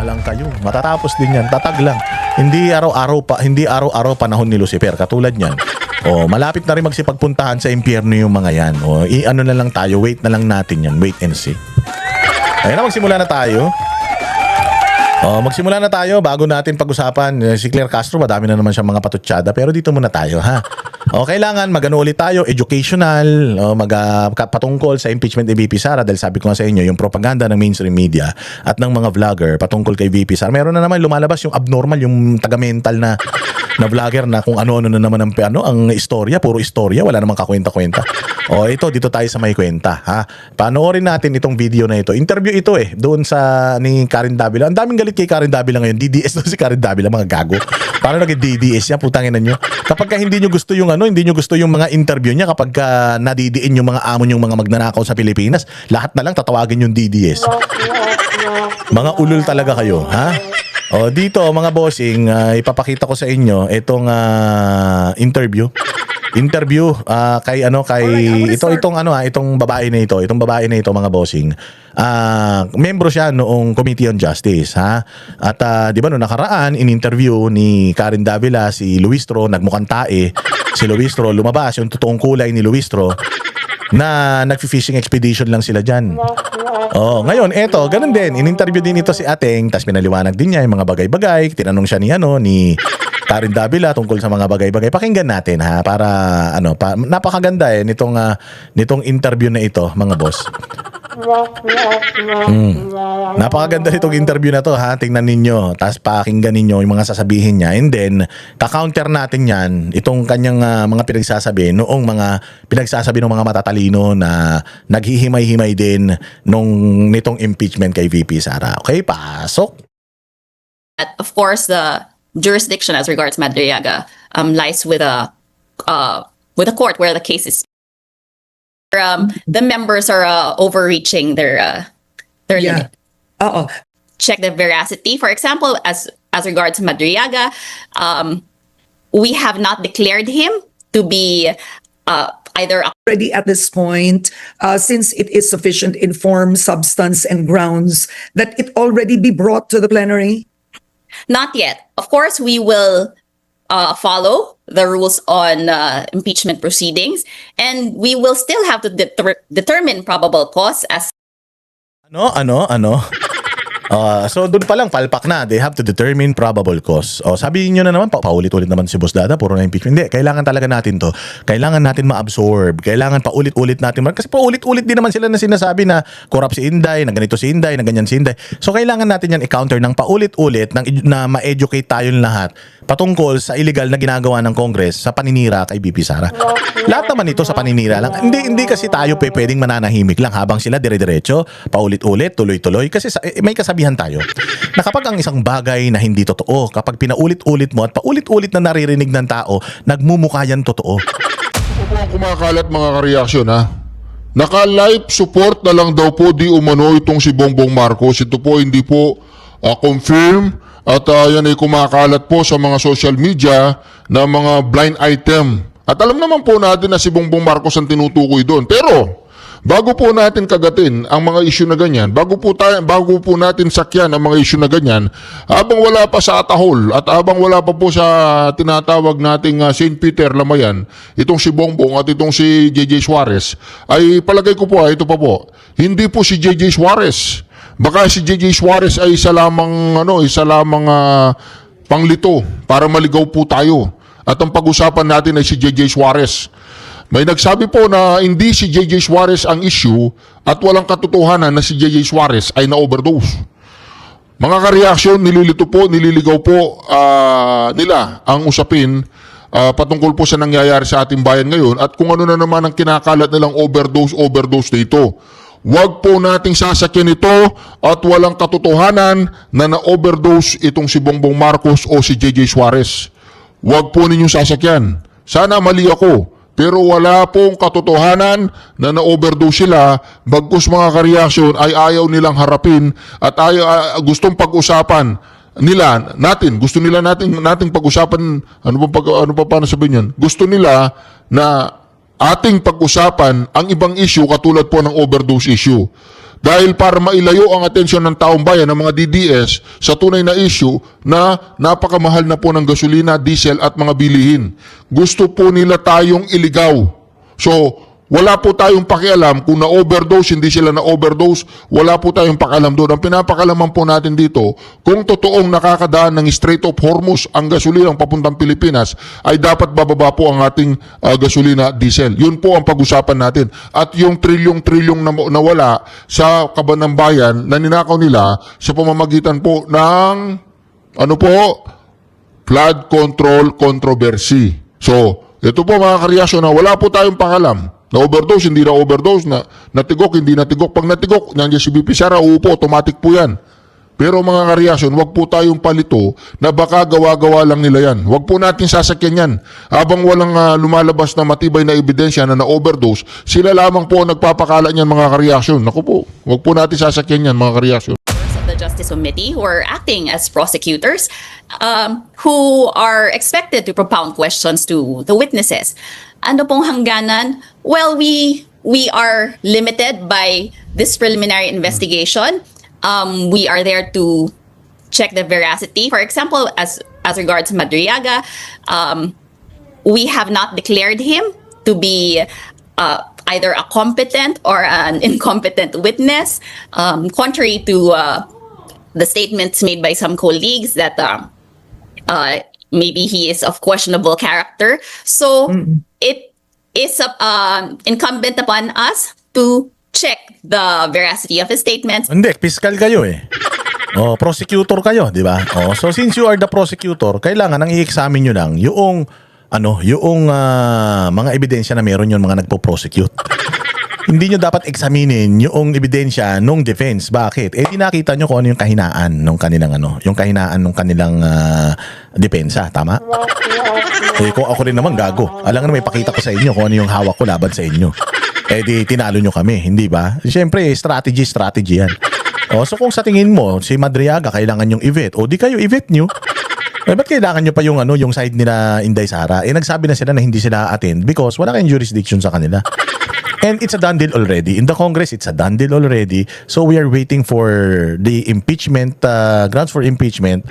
Kumalma lang kayo. Matatapos din yan. Tatag lang. Hindi araw-araw panahon ni Lucifer. Katulad niyan. Malapit na rin magsipagpuntahan sa impyerno yung mga yan. Ano na lang tayo. Wait na lang natin yan. Wait and see. Ayun na, magsimula na tayo. Magsimula na tayo bago natin pag-usapan. Si Claire Castro, madami na naman siyang mga patutsada. Pero dito muna tayo, ha? Kailangan magano ulit tayo, educational, patungkol sa impeachment ni VP Sara. Dahil sabi ko nga sa inyo, yung propaganda ng mainstream media at ng mga vlogger patungkol kay VP Sara. Meron na naman lumalabas yung abnormal, yung taga-mental na vlogger na kung ano-ano na naman ang istorya, puro istorya, wala namang kakwenta-kwenta. Dito tayo sa may kwenta, ha? Panoorin natin itong video na ito. Interview ito doon sa ni Karen Davila. Ang daming galit kay Karen Davila ngayon. DDS doon si Karen Davila, mga gago. Paano naging DDS niya? Putangin na nyo. Kapag hindi nyo gusto yung hindi nyo gusto yung mga interview niya, kapag nadidiin yung mga amo yung mga magnanakaw sa Pilipinas, lahat na lang tatawagin yung DDS. Mga ulul talaga kayo, ha? Dito mga bossing, ipapakita ko sa inyo itong interview kay itong babae na ito mga bossing. Membro siya noong Committee on Justice, ha? At di ba noong nakaraan in-interview ni Karen Davila si Luistro, nagmukhang tae si Luistro, lumabas yung totoong kulay ni Luistro na nag-fishing expedition lang sila diyan. Ngayon ganun din, in-interview din ito si Ateng, tas pinaliwanag din niya yung mga bagay-bagay, tinanong siya ni Karen Davila tungkol sa mga bagay-bagay. Pakinggan natin, ha, para napakaganda nitong interview na ito, mga boss. Napakaganda nitong interview na to, ha. Tingnan ninyo, tapos pakinggan ninyo yung mga sasabihin niya, and then ka-counter natin yan itong kanyang mga pinagsasabi noong mga pinagsasabi ng mga matatalino na naghihimay-himay din nitong impeachment kay VP Sara. Okay, pasok. Of course, the jurisdiction as regards Madriaga lies with a court where the case is. The members are overreaching their limit. Check the veracity. For example, as regards Madriaga, we have not declared him to be either already at this point, since it is sufficient in form, substance, and grounds, that it already be brought to the plenary? Not yet. Of course, we will follow the rules on impeachment proceedings, and we will still have to determine probable cause as. So doon pa lang palpak na, they have to determine probable cause. Sabi niyo na naman, paulit-ulit naman si Boss Dada, puro na impeachment. Hindi, kailangan talaga natin to. Kailangan natin ma-absorb. Kailangan paulit-ulit natin. Kasi paulit-ulit din naman sila na sinasabi na corrupt si Inday, na ganito si Inday, na ganyan si Inday. So kailangan natin yan i-counter ng paulit-ulit na ma-educate tayong lahat patungkol sa illegal na ginagawa ng Congress sa paninira kay VP Sara. Lahat naman ito sa paninira lang. Hindi kasi tayo pwedeng mananahimik lang habang sila dire-diretso, paulit-ulit, tuloy-tuloy. Kasi may kasabihan tayo na kapag ang isang bagay na hindi totoo, kapag pinaulit-ulit mo at paulit-ulit na naririnig ng tao, nagmumukha yan totoo. Ito po ang kumakalat mga ka-reaction, ha? Naka-live support na lang daw po di umano itong si Bongbong Marcos. Ito po hindi po confirm at yan ay kumakalat po sa mga social media na mga blind item. At alam naman po natin na si Bongbong Marcos ang tinutukoy doon. Pero bago po natin kagatin ang mga issue na ganyan, bago po natin sakyan ang mga issue na ganyan, habang wala pa sa Atahol at habang wala pa po sa tinatawag nating St. Peter Lamayan, itong si Bongbong at itong si JJ Suarez, ay palagay ko po, ito pa po, hindi po si JJ Suarez. Baka si JJ Suarez ay isa lamang panglito para maligaw po tayo. At ang pag-usapan natin ay si JJ Suarez. May nagsabi po na hindi si JJ Suarez ang issue at walang katotohanan na si JJ Suarez ay na-overdose. Mga ka-reaction, nililigaw po nila ang usapin patungkol po sa nangyayari sa ating bayan ngayon at kung ano na naman ang kinakalat nilang overdose dito. Huwag po nating sasakyan ito at walang katotohanan na na-overdose itong si Bongbong Marcos o si JJ Suarez. Huwag po ninyong sasakyan. Sana mali ako. Pero wala pong katotohanan na na-overdose sila, bagkus mga ka-reaction ay ayaw nilang harapin at gustong pag-usapan gusto nila nating pag-usapan, paano sabihin yan? Gusto nila na ating pag-usapan ang ibang issue katulad po ng overdose issue. Dahil para mailayo ang atensyon ng taong bayan ng mga DDS sa tunay na issue na napakamahal na po ng gasolina, diesel at mga bilihin. Gusto po nila tayong iligaw. So, wala po tayong pakialam kung na-overdose, hindi sila na-overdose, wala po tayong pakialam doon. Ang pinapakalaman po natin dito, kung totoong nakakadaan ng Strait of Hormuz ang gasolinang papuntang Pilipinas, ay dapat bababa po ang ating gasolina, diesel. Yun po ang pag-usapan natin. At yung trilyong-trilyong na nawala sa kaban ng bayan na ninakaw nila sa pamamagitan po ng, flood control controversy. So, ito po mga karelasyon na wala po tayong pakialam. Na-overdose, hindi na-overdose, natigok, hindi natigok. Pag natigok, nandiyan si BP Sara, uupo, automatic po yan. Pero mga karelasyon, wag po tayong palito na baka gawa-gawa lang nila yan. Wag po natin sasakyan yan. Habang walang lumalabas na matibay na ebidensya na na-overdose, sila lamang po nagpapakala niyan mga karelasyon. Naku po, wag po natin sasakyan yan mga karelasyon. Of the Justice Committee who are acting as prosecutors, who are expected to propound questions to the witnesses. Ano pong hangganan? Well, we are limited by this preliminary investigation. We are there to check the veracity. For example, as regards Madriaga, we have not declared him to be either a competent or an incompetent witness, contrary to the statements made by some colleagues that maybe he is of questionable character. So it is incumbent upon us to check the veracity of his statements. Hindi, fiscal kayo eh. Prosecutor kayo, di ba? So since you are the prosecutor, kailangan ang i-examine nyo lang yung mga ebidensya na meron yung mga nagpo-prosecute. Hindi nyo dapat examinin yung ebidensya nung defense. Bakit? Di nakita nyo kung ano yung kahinaan nung kanilang depensa. Tama? Kung ako rin naman gago. Alam nga may pakita ko sa inyo kung ano yung hawak ko laban sa inyo. Di tinalo nyo kami. Hindi ba? Siyempre, strategy yan. So kung sa tingin mo, si Madriaga kailangan yung i-vet, di kayo i-vet nyo. Ba't kailangan nyo pa yung side nila Inday Sara? Nagsabi na sila na hindi sila attend because wala kayong jurisdiction sa kanila. And it's a done deal already. In the Congress, it's a done deal already. So we are waiting for the impeachment, grounds for impeachment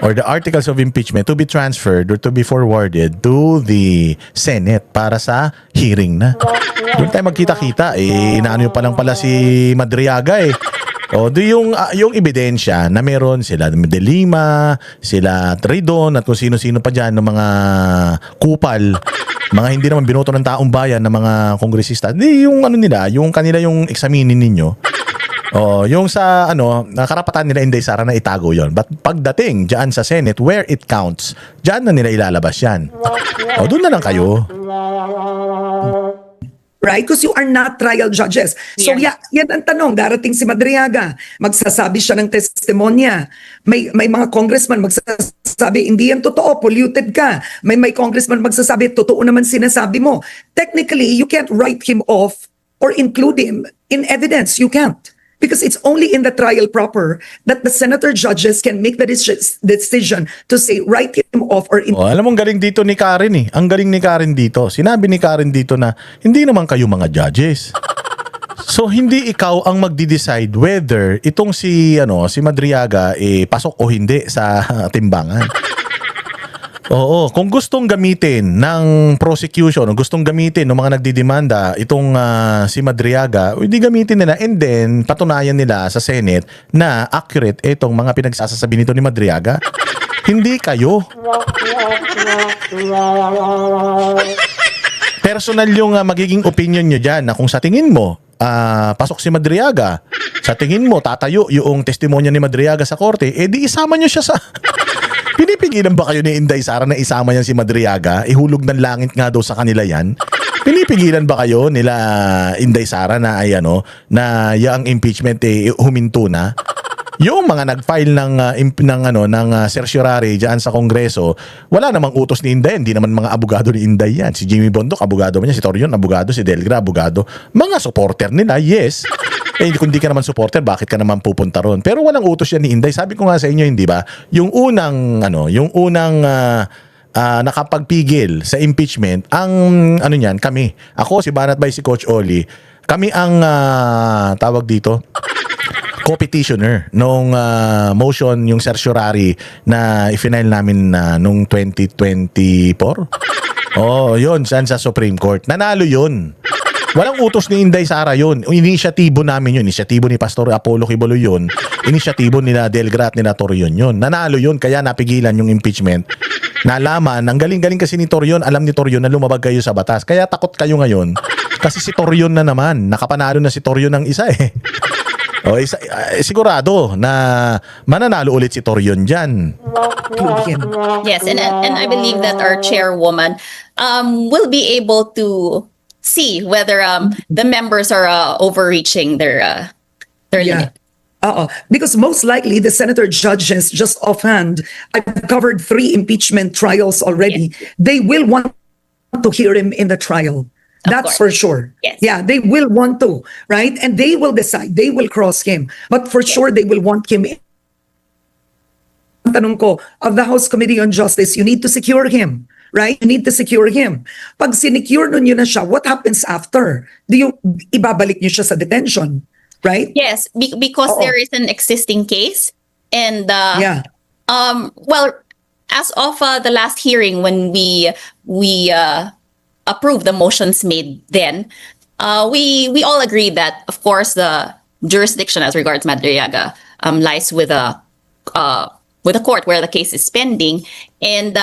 or the articles of impeachment to be transferred or to be forwarded to the Senate para sa hearing na. Doon tayo magkita-kita. Inaano pa lang pala si Madriaga yung ebidensya na meron sila De Lima, sila Tridon at kung sino-sino pa dyan ng mga kupal, mga hindi naman binoto ng taong bayan ng mga kongresista. Yung yung kanila yung examinin ninyo. Yung sa karapatan nila Inday Sara na itago yon. But pagdating diyan sa Senate where it counts, diyan na nila ilalabas yan. Doon na lang kayo. Right? Because you are not trial judges. So yan ang tanong. Darating si Madriaga, magsasabi siya ng testimonya. May mga congressman magsasabi, hindi yan totoo, polluted ka. May congressman magsasabi, totoo naman sinasabi mo. Technically, you can't write him off or include him in evidence. You can't. Because it's only in the trial proper that the senator judges can make the decision to say write him off or alam mo, ang galing dito ni Karen Ang galing ni Karen dito. Sinabi ni Karen dito na hindi naman kayo mga judges. So hindi ikaw ang magdi-decide whether itong si Madriaga pasok o hindi sa timbangan. Kung gustong gamitin ng prosecution, o gustong gamitin ng mga nagdidemanda itong si Madriaga, hindi gamitin nila and then patunayan nila sa Senate na accurate itong mga pinagsasasabi nito ni Madriaga. Hindi kayo. Personal yung magiging opinion nyo dyan na kung sa tingin mo pasok si Madriaga, sa tingin mo tatayo yung testimonya ni Madriaga sa korte, di isama nyo siya sa... Pinipigilan ba kayo ni Inday Sara na isama yan si Madriaga? Ihulog ng langit nga daw sa kanila yan. Pinipigilan ba kayo nila Inday Sara na na yung impeachment huminto na? Yung mga nag-file ng certiorari diyan sa Kongreso, wala namang utos ni Inday, hindi naman mga abogado ni Inday yan. Si Jimmy Bondoc, abogado niya, si Torion, abogado, si Delgra, abogado. Mga supporter nila, yes. Kung di ka naman supporter, bakit ka naman pupunta ron? Pero walang utos yan ni Inday. Sabi ko nga sa inyo, hindi ba? Yung unang nakapagpigil sa impeachment, ang niyan, kami. Ako, si Banat Bay, si Coach Oli, kami ang tawag dito, co-petitioner nung motion, yung certiorari na ifinail namin nung 2024. Oh, yun, saan sa Supreme Court. Nanalo yun. Walang utos ni Inday Sara yun. Inisyatibo namin yun. Inisyatibo ni Pastor Apollo Quibolo yun. Inisyatibo ni Delgra at ni Torion yun. Nanalo yun, kaya napigilan yung impeachment. Nalaman, ang galing-galing kasi ni Torion, alam ni Torion na lumabag kayo sa batas. Kaya takot kayo ngayon. Kasi si Torion na naman. Nakapanalo na si Torion ng isa eh. O, sigurado na mananalo ulit si Torion dyan. Include him. Yes, and I believe that our chairwoman will be able to see whether the members are overreaching their limit. Because most likely the senator judges, just offhand, I've covered 3 impeachment trials already. They will want to hear him in the trial. That's for course. sure. Yes. Yeah, they will want to, right? And they will decide. They will cross him. But for sure, they will want him. Tanong ko, of the House Committee on Justice, you need to secure him, right? You need to secure him. Pag sinecure nun yun na siya, what happens after? Ibabalik niyo siya sa detention, right? Yes, because Oo. there is an existing case, and Yeah. well, as of the last hearing when we approved the motions made then, we all agreed that of course the jurisdiction as regards Madriaga lies with a court where the case is pending, and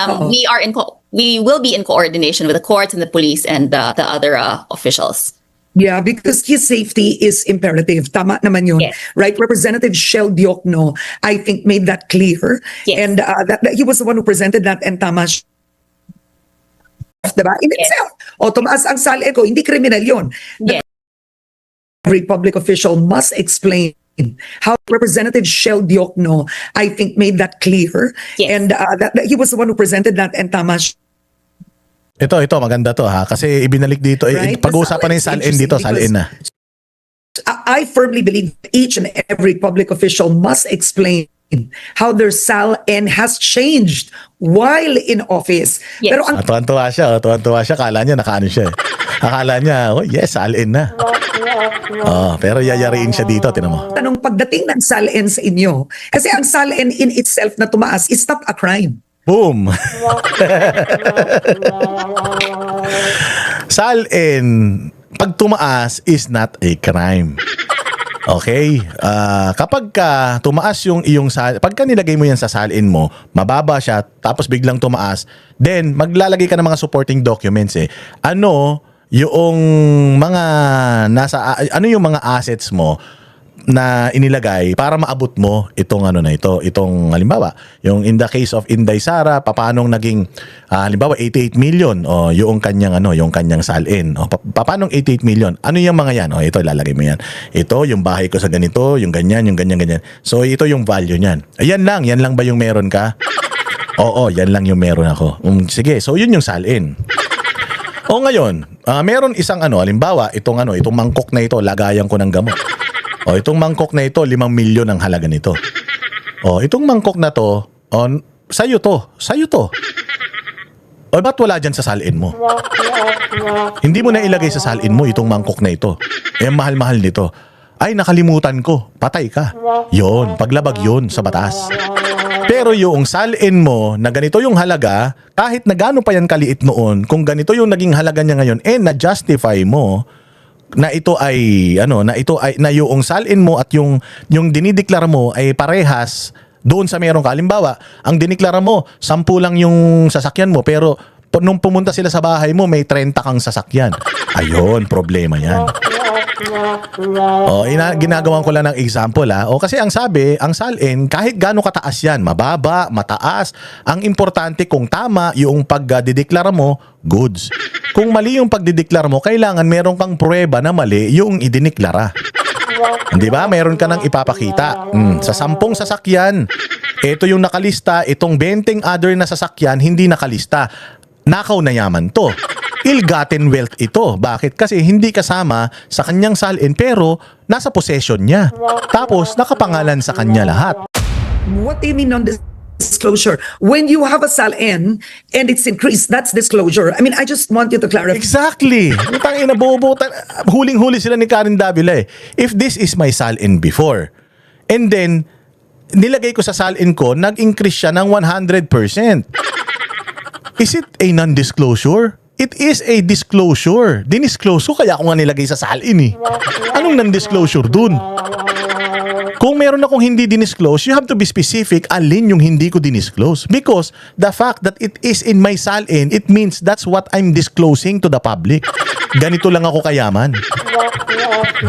we will be in coordination with the courts and the police and the other officials. Yeah, because his safety is imperative. Tama naman yun. Yes. Right? Representative Shell Diokno, I think, made that clear. Yes. And that he was the one who presented that, and tama siya. Diba? In Yes. itself. O, tumaas ang SALN ko, hindi criminal yun. Yes. Every public official must explain how Representative Shell Diokno, I think, made that clear. Yes. And that he was the one who presented that, and tama siya. Ito, maganda to ha. Kasi ibinalik dito, Right? pag-uusapan na yung SALN dito, SALN na. I firmly believe each and every public official must explain how their SALN has changed while in office. Yes. Pero ang Tuwan-tuwa siya. Akala niya nakaano siya. Akala niya, oh yes, SALN na. Oh, pero yayariin siya dito, tinan mo. tanong, pagdating ng SALN sa inyo, kasi ang SALN in itself na tumaas is not a crime. Boom! SALN, pag tumaas is not a crime. Okay? Kapag ka tumaas yung iyong pagka nilagay mo yan sa SALN mo, mababa siya, tapos biglang tumaas, then maglalagay ka ng mga supporting documents eh. Ano yung mga ano yung mga assets mo na inilagay para maabot mo itong ano na itong halimbawa yung in the case of Inday Sara paano naging halimbawa 88 million o yung kanyang SALN o paano 88 million ano yung mga yan ito ilalagay mo yan ito yung bahay ko sa ganito yung ganyan so ito yung value niyan yan lang ba yung meron ka oo yan lang yung meron ako sige so yun yung SALN o ngayon meron isang halimbawa itong mangkok na ito lagayan ko ng gamot. O, itong mangkok na ito, 5 milyon ang halaga nito. O, itong mangkok na to, sa'yo to. O, ba't wala dyan sa SALN mo? Hindi mo na ilagay sa SALN mo itong mangkok na ito. Mahal-mahal nito. Ay, nakalimutan ko. Patay ka. Yon, paglabag yon sa batas. Pero yung SALN mo na ganito yung halaga, kahit na gaano pa yan kaliit noon, kung ganito yung naging halaga niya ngayon, na-justify mo, na ito ay na yung SALN mo at yung dinideklara mo ay parehas doon sa meron ka. Halimbawa, ang dineklara mo 10 lang yung sasakyan mo pero nung pumunta sila sa bahay mo may 30 kang sasakyan. Ayun, problema yan. Ginagawan ko lang ng example kasi ang SALN kahit gaano kataas yan, mababa, mataas, ang importante kung tama yung pagdideklara mo, goods. Kung mali yung pagdideklara mo, kailangan meron kang pruweba na mali yung idineklara. Di ba? Meron ka nang ipapakita. Sa 10 sasakyan, ito yung nakalista, itong 20 other na sasakyan hindi nakalista. Nakaw na yaman to. Ill-gotten wealth ito. Bakit? Kasi hindi kasama sa kanyang SALN pero nasa possession niya. Tapos nakapangalan sa kanya lahat. what do you mean on the disclosure. When you have a SALN and it's increased, that's disclosure. I mean, I just want you to clarify. Exactly. Tangina, bobo. Huling-huli sila ni Karen Davila eh. If this is my salin before, and then, nilagay ko sa salin ko, nag-increase siya ng 100%. Is it a non-disclosure? It is a disclosure. Dinisclose ko, kaya ako nga nilagay sa salin eh. Anong non-disclosure dun? Kung meron akong hindi dinisclose, you have to be specific alin yung hindi ko dinisclose. Because the fact that it is in my salin, it means that's what I'm disclosing to the public. Ganito lang ako kayaman.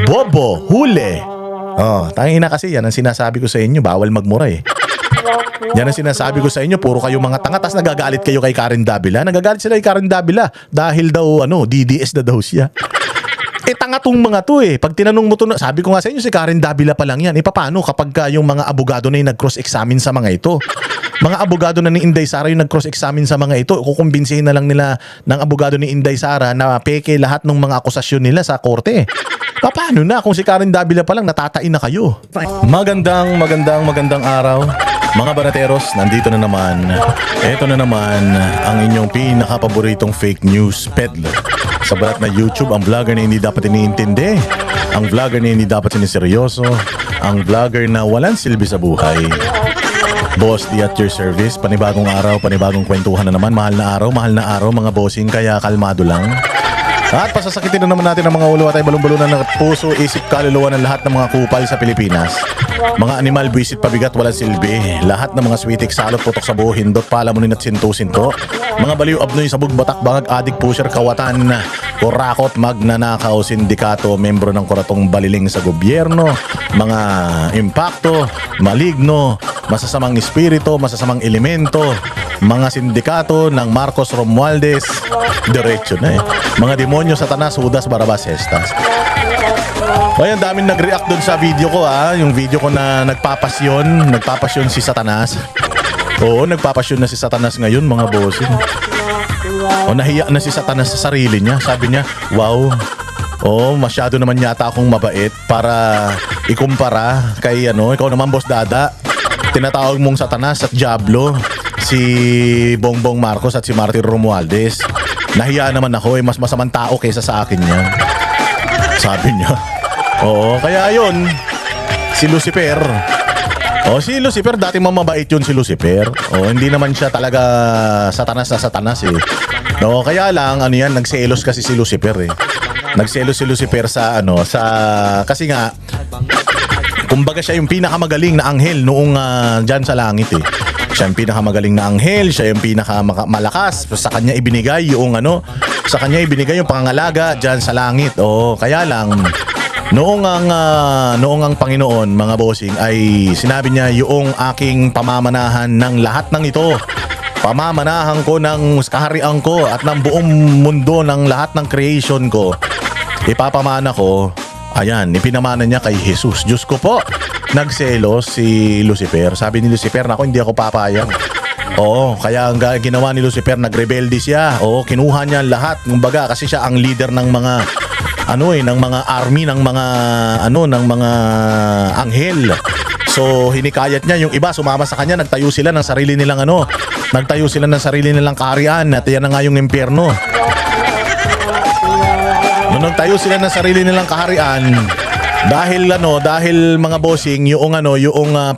Bobo, huli. Oh, tangina kasi yan ang sinasabi ko sa inyo, bawal magmura eh. Yan ang sinasabi ko sa inyo, puro kayo mga tanga, tas nagagalit kayo kay Karen Davila. Nagagalit sila kay Karen Davila dahil daw DDS na daw siya. Tanga tong mga to eh. Pag tinanong mo to, sabi ko nga sa inyo, si Karen Davila pa lang yan. Paano kapag yung mga abogado na yung nag-cross-examine sa mga ito? Mga abogado na ni Inday Sara yung nag-cross-examine sa mga ito, kukumbinsihin na lang nila ng abogado ni Inday Sara na peke lahat ng mga akusasyon nila sa korte. Paano na kung si Karen Davila pa lang natatain na kayo? Magandang araw. Mga banateros, nandito na naman. Ito na naman ang inyong pinaka-paboritong fake news peddler. Sa balat na YouTube, ang vlogger na hindi dapat iniintindi, ang vlogger na hindi dapat siniseryoso, ang vlogger na walang silbi sa buhay. Boss D at your service, panibagong araw, panibagong kwentuhan na naman. Mahal na araw mga bossing, kaya kalmado lang. At pasasakitin na naman natin ang mga ulo at ay balon-balunan ng puso, isip, kaluluwa ng lahat ng mga kupal sa Pilipinas. Mga animal, buwisit, pabigat, walang silbi. Lahat ng mga switik, salot, putok sa buho, hindot, palamunin at sinto-sinto. Mga baliw, abnoy, sabog, batak, bangag, adik, pusher, kawatan, kurakot, magnanakaw, sindikato, membro ng kuratong baliling sa gobyerno, mga impakto, maligno, masasamang espiritu, masasamang elemento, mga sindikato ng Marcos Romualdez, diretso na eh. Mga demonyo, Satanas, Judas, Barabas, Estas. Ay, ang daming nag-react dun sa video ko yung video ko na nagpapasyon si Satanas. Oo, nagpapasyon na si Satanas ngayon mga bossing. Nahiya na si Satanas sa sarili niya. Sabi niya, wow, masyado naman yata akong mabait para ikumpara kay ikaw naman boss Dada. Tinatawag mong Satanas at Diablo si Bongbong Marcos at si Martin Romualdez. Nahiya naman ako mas masamang tao kaysa sa akin yan. Sabi niya. Oo, kaya yun, si Lucifer. Si Lucifer, dati mamabait yun si Lucifer. Hindi naman siya talaga Satanas na Satanas eh. Kaya lang, nagselos kasi si Lucifer eh. Nagselos si Lucifer kasi nga, kumbaga siya yung pinakamagaling na anghel noong dyan sa langit eh. Siya yung pinakamagaling na anghel, siya yung pinakamalakas. Sa kanya ibinigay yung yung pangangalaga dyan sa langit. Kaya lang, noong ang Panginoon, mga bossing, ay sinabi niya yung aking pamamanahan ng lahat ng ito. Pamamanahan ko ng kaharian ko at ng buong mundo ng lahat ng creation ko. Ipapamana ko. Ayan, ipinamana niya kay Jesus. Diyos ko po, nagselos si Lucifer. Sabi ni Lucifer, naku, hindi ako papayag. Kaya ang ginawa ni Lucifer, nagrebelde siya. Kinuha niya lahat. Kumbaga, kasi siya ang leader ng mga ng mga army ng mga anghel. So hinikayat niya yung iba sumama sa kanya, nagtayo sila ng sarili nilang kaharian at yan na nga yung impyerno. Nung nagtayo sila ng sarili nilang kaharian, dahil mga bossing yung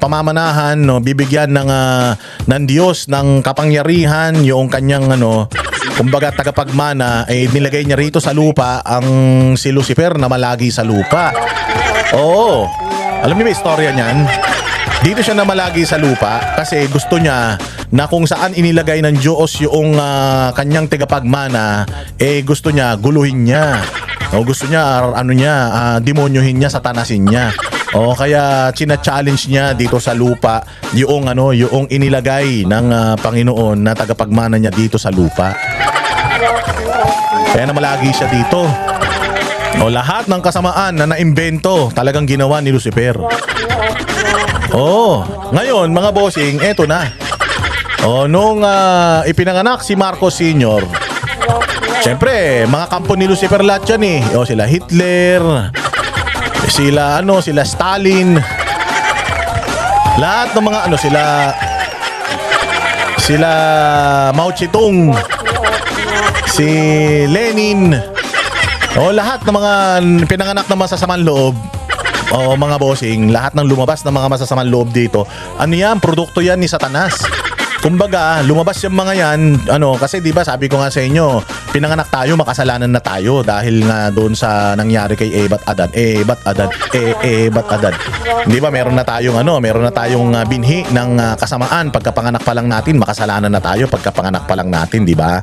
pamamanahan bibigyan ng Diyos ng kapangyarihan, yung kanyang kumbaga tagapagmana ay nilagay niya rito sa lupa ang si Lucifer na malagi sa lupa. Alam niyo ba istorya niyan? Dito siya na malagi sa lupa kasi gusto niya na kung saan inilagay ng Diyos yung kanyang tagapagmana, gusto niya guluhin niya. Gusto niya demonyohin niya, satanasin niya. Kaya china-challenge niya dito sa lupa yung inilagay ng Panginoon na tagapagmana niya dito sa lupa. Kaya namalagi siya dito. Lahat ng kasamaan na naimbento talagang ginawa ni Lucifer. Ngayon mga bossing, eto na. Nung ipinanganak si Marcos Sr., siyempre, mga kampo ni Lucifer lahat yan eh. Sila Hitler, sila Stalin. Lahat ng mga sila Mao Zedong, si Lenin, lahat ng mga pinanganak ng masasamang loob, mga bossing, lahat ng lumabas ng mga masasamang loob dito, ano yan, produkto yan ni Satanas. Kumbaga, lumabas yung mga yan, kasi di ba sabi ko nga sa inyo, pinanganak tayo, makasalanan na tayo dahil nga doon sa nangyari kay Ebat Adan. Ebat Adan. Di ba meron na tayong binhi ng kasamaan pagkapanganak pa lang natin, makasalanan na tayo pagkapanganak pa lang natin, di ba?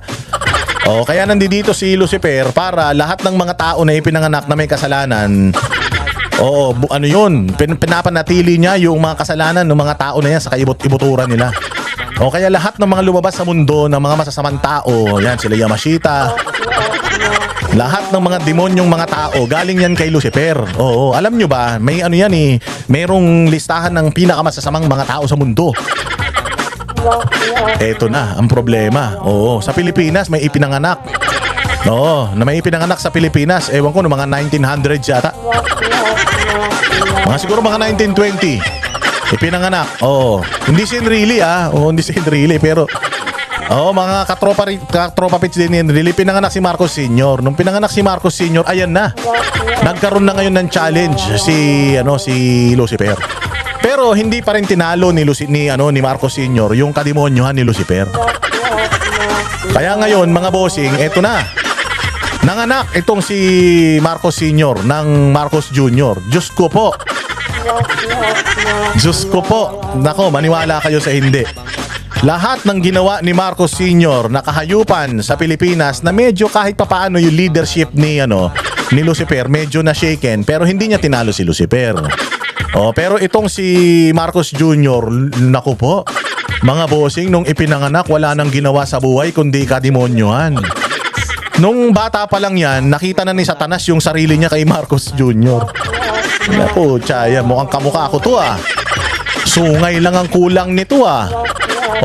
Kaya nandito si Lucifer para lahat ng mga tao na ipinanganak na may kasalanan, pinapanatili niya yung mga kasalanan ng mga tao na yan sa kaibot-ibuturan nila. Kaya lahat ng mga lumabas sa mundo ng mga masasamang tao, yan sila Yamashita, lahat ng mga demonyong mga tao, galing yan kay Lucifer. Alam nyo ba, may mayroong listahan ng pinakamasasamang mga tao sa mundo. Eto na ang problema. Sa Pilipinas may ipinanganak. Na may ipinanganak sa Pilipinas, ewan ko, mga 1900s yata. Siguro mga 1920. Ipinanganak. Hindi si Enrile hindi si Enrile, pero mga katropa pits din ni Enrile. Pinanganak si Marcos Sr. Nung pinanganak si Marcos Sr., ayan na. Nagkaroon na ngayon ng challenge si Lucifer. Pero hindi pa rin tinalo ni Marcos Sr. yung kademonyohan ni Lucifer. Kaya ngayon, mga bossing, eto na. Nanganak itong si Marcos Sr. ng Marcos Jr. Diyos ko po. Nako, maniwala kayo sa hindi. Lahat ng ginawa ni Marcos Sr. na kahayupan sa Pilipinas na medyo kahit papaano yung leadership ni Lucifer medyo na shaken, pero hindi niya tinalo si Lucifer. Pero itong si Marcos Jr., naku po, mga bossing, nung ipinanganak wala nang ginawa sa buhay kundi kademonyohan. Nung bata pa lang yan, nakita na ni Satanas yung sarili niya kay Marcos Jr. Naku, tsaya, mukhang kamukha ko to Sungay lang ang kulang nito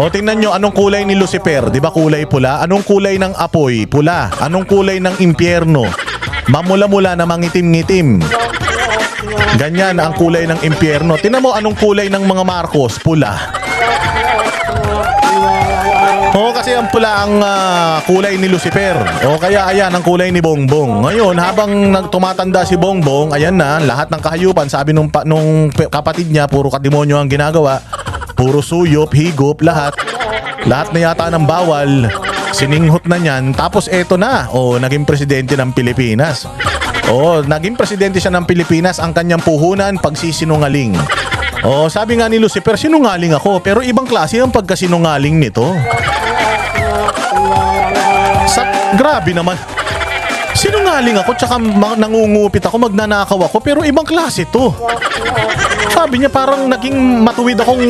tingnan nyo, anong kulay ni Lucifer? Di ba kulay pula? Anong kulay ng apoy? Pula. Anong kulay ng impyerno? Mamula-mula na mangitim-ngitim. Ganyan ang kulay ng impyerno. Tingnan mo anong kulay ng mga Marcos? Pula. Kasi ang pula ang kulay ni Lucifer. Kaya ayan ang kulay ni Bongbong. Ngayon, habang tumatanda si Bongbong, ayan na, lahat ng kahayupan, sabi nung kapatid niya, puro kademonyo ang ginagawa. Puro suyop, higop, lahat. Lahat na yata ng bawal. Sininghot na niyan. Tapos eto na, naging presidente ng Pilipinas. Naging presidente siya ng Pilipinas, ang kanyang puhunan, pagsisinungaling. Sabi nga ni Lucifer, sinungaling ako, pero ibang klase ang pagkasinungaling nito. Grabe naman. Sinungaling ako, tsaka nangungupit ako, magnanakaw ako, pero ibang klase to. Sabi niya parang naging matuwid akong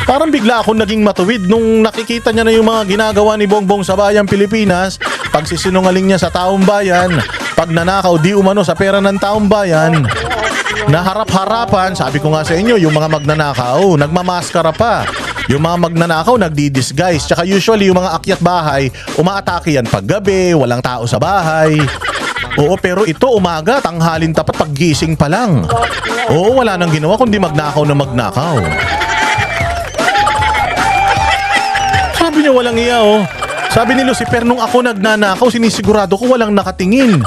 parang bigla akong naging matuwid nung nakikita niya na yung mga ginagawa ni Bongbong sa bayang Pilipinas, pagsisinungaling niya sa taong bayan, pagnanakaw di umano sa pera ng taong bayan. Naharap-harapan, sabi ko nga sa inyo, yung mga magnanakaw, nagmamaskara pa. Yung mga magnanakaw, nagdi-disguise. Tsaka usually, yung mga akyat bahay, umaatake yan paggabi, walang tao sa bahay. Pero ito, umaga, tanghalin tapat, paggising pa lang. Wala nang ginawa kundi magnakaw na magnakaw. Sabi niya, walang iya, Sabi ni Lucifer, nung ako nagnanakaw, sinisigurado ko walang nakatingin.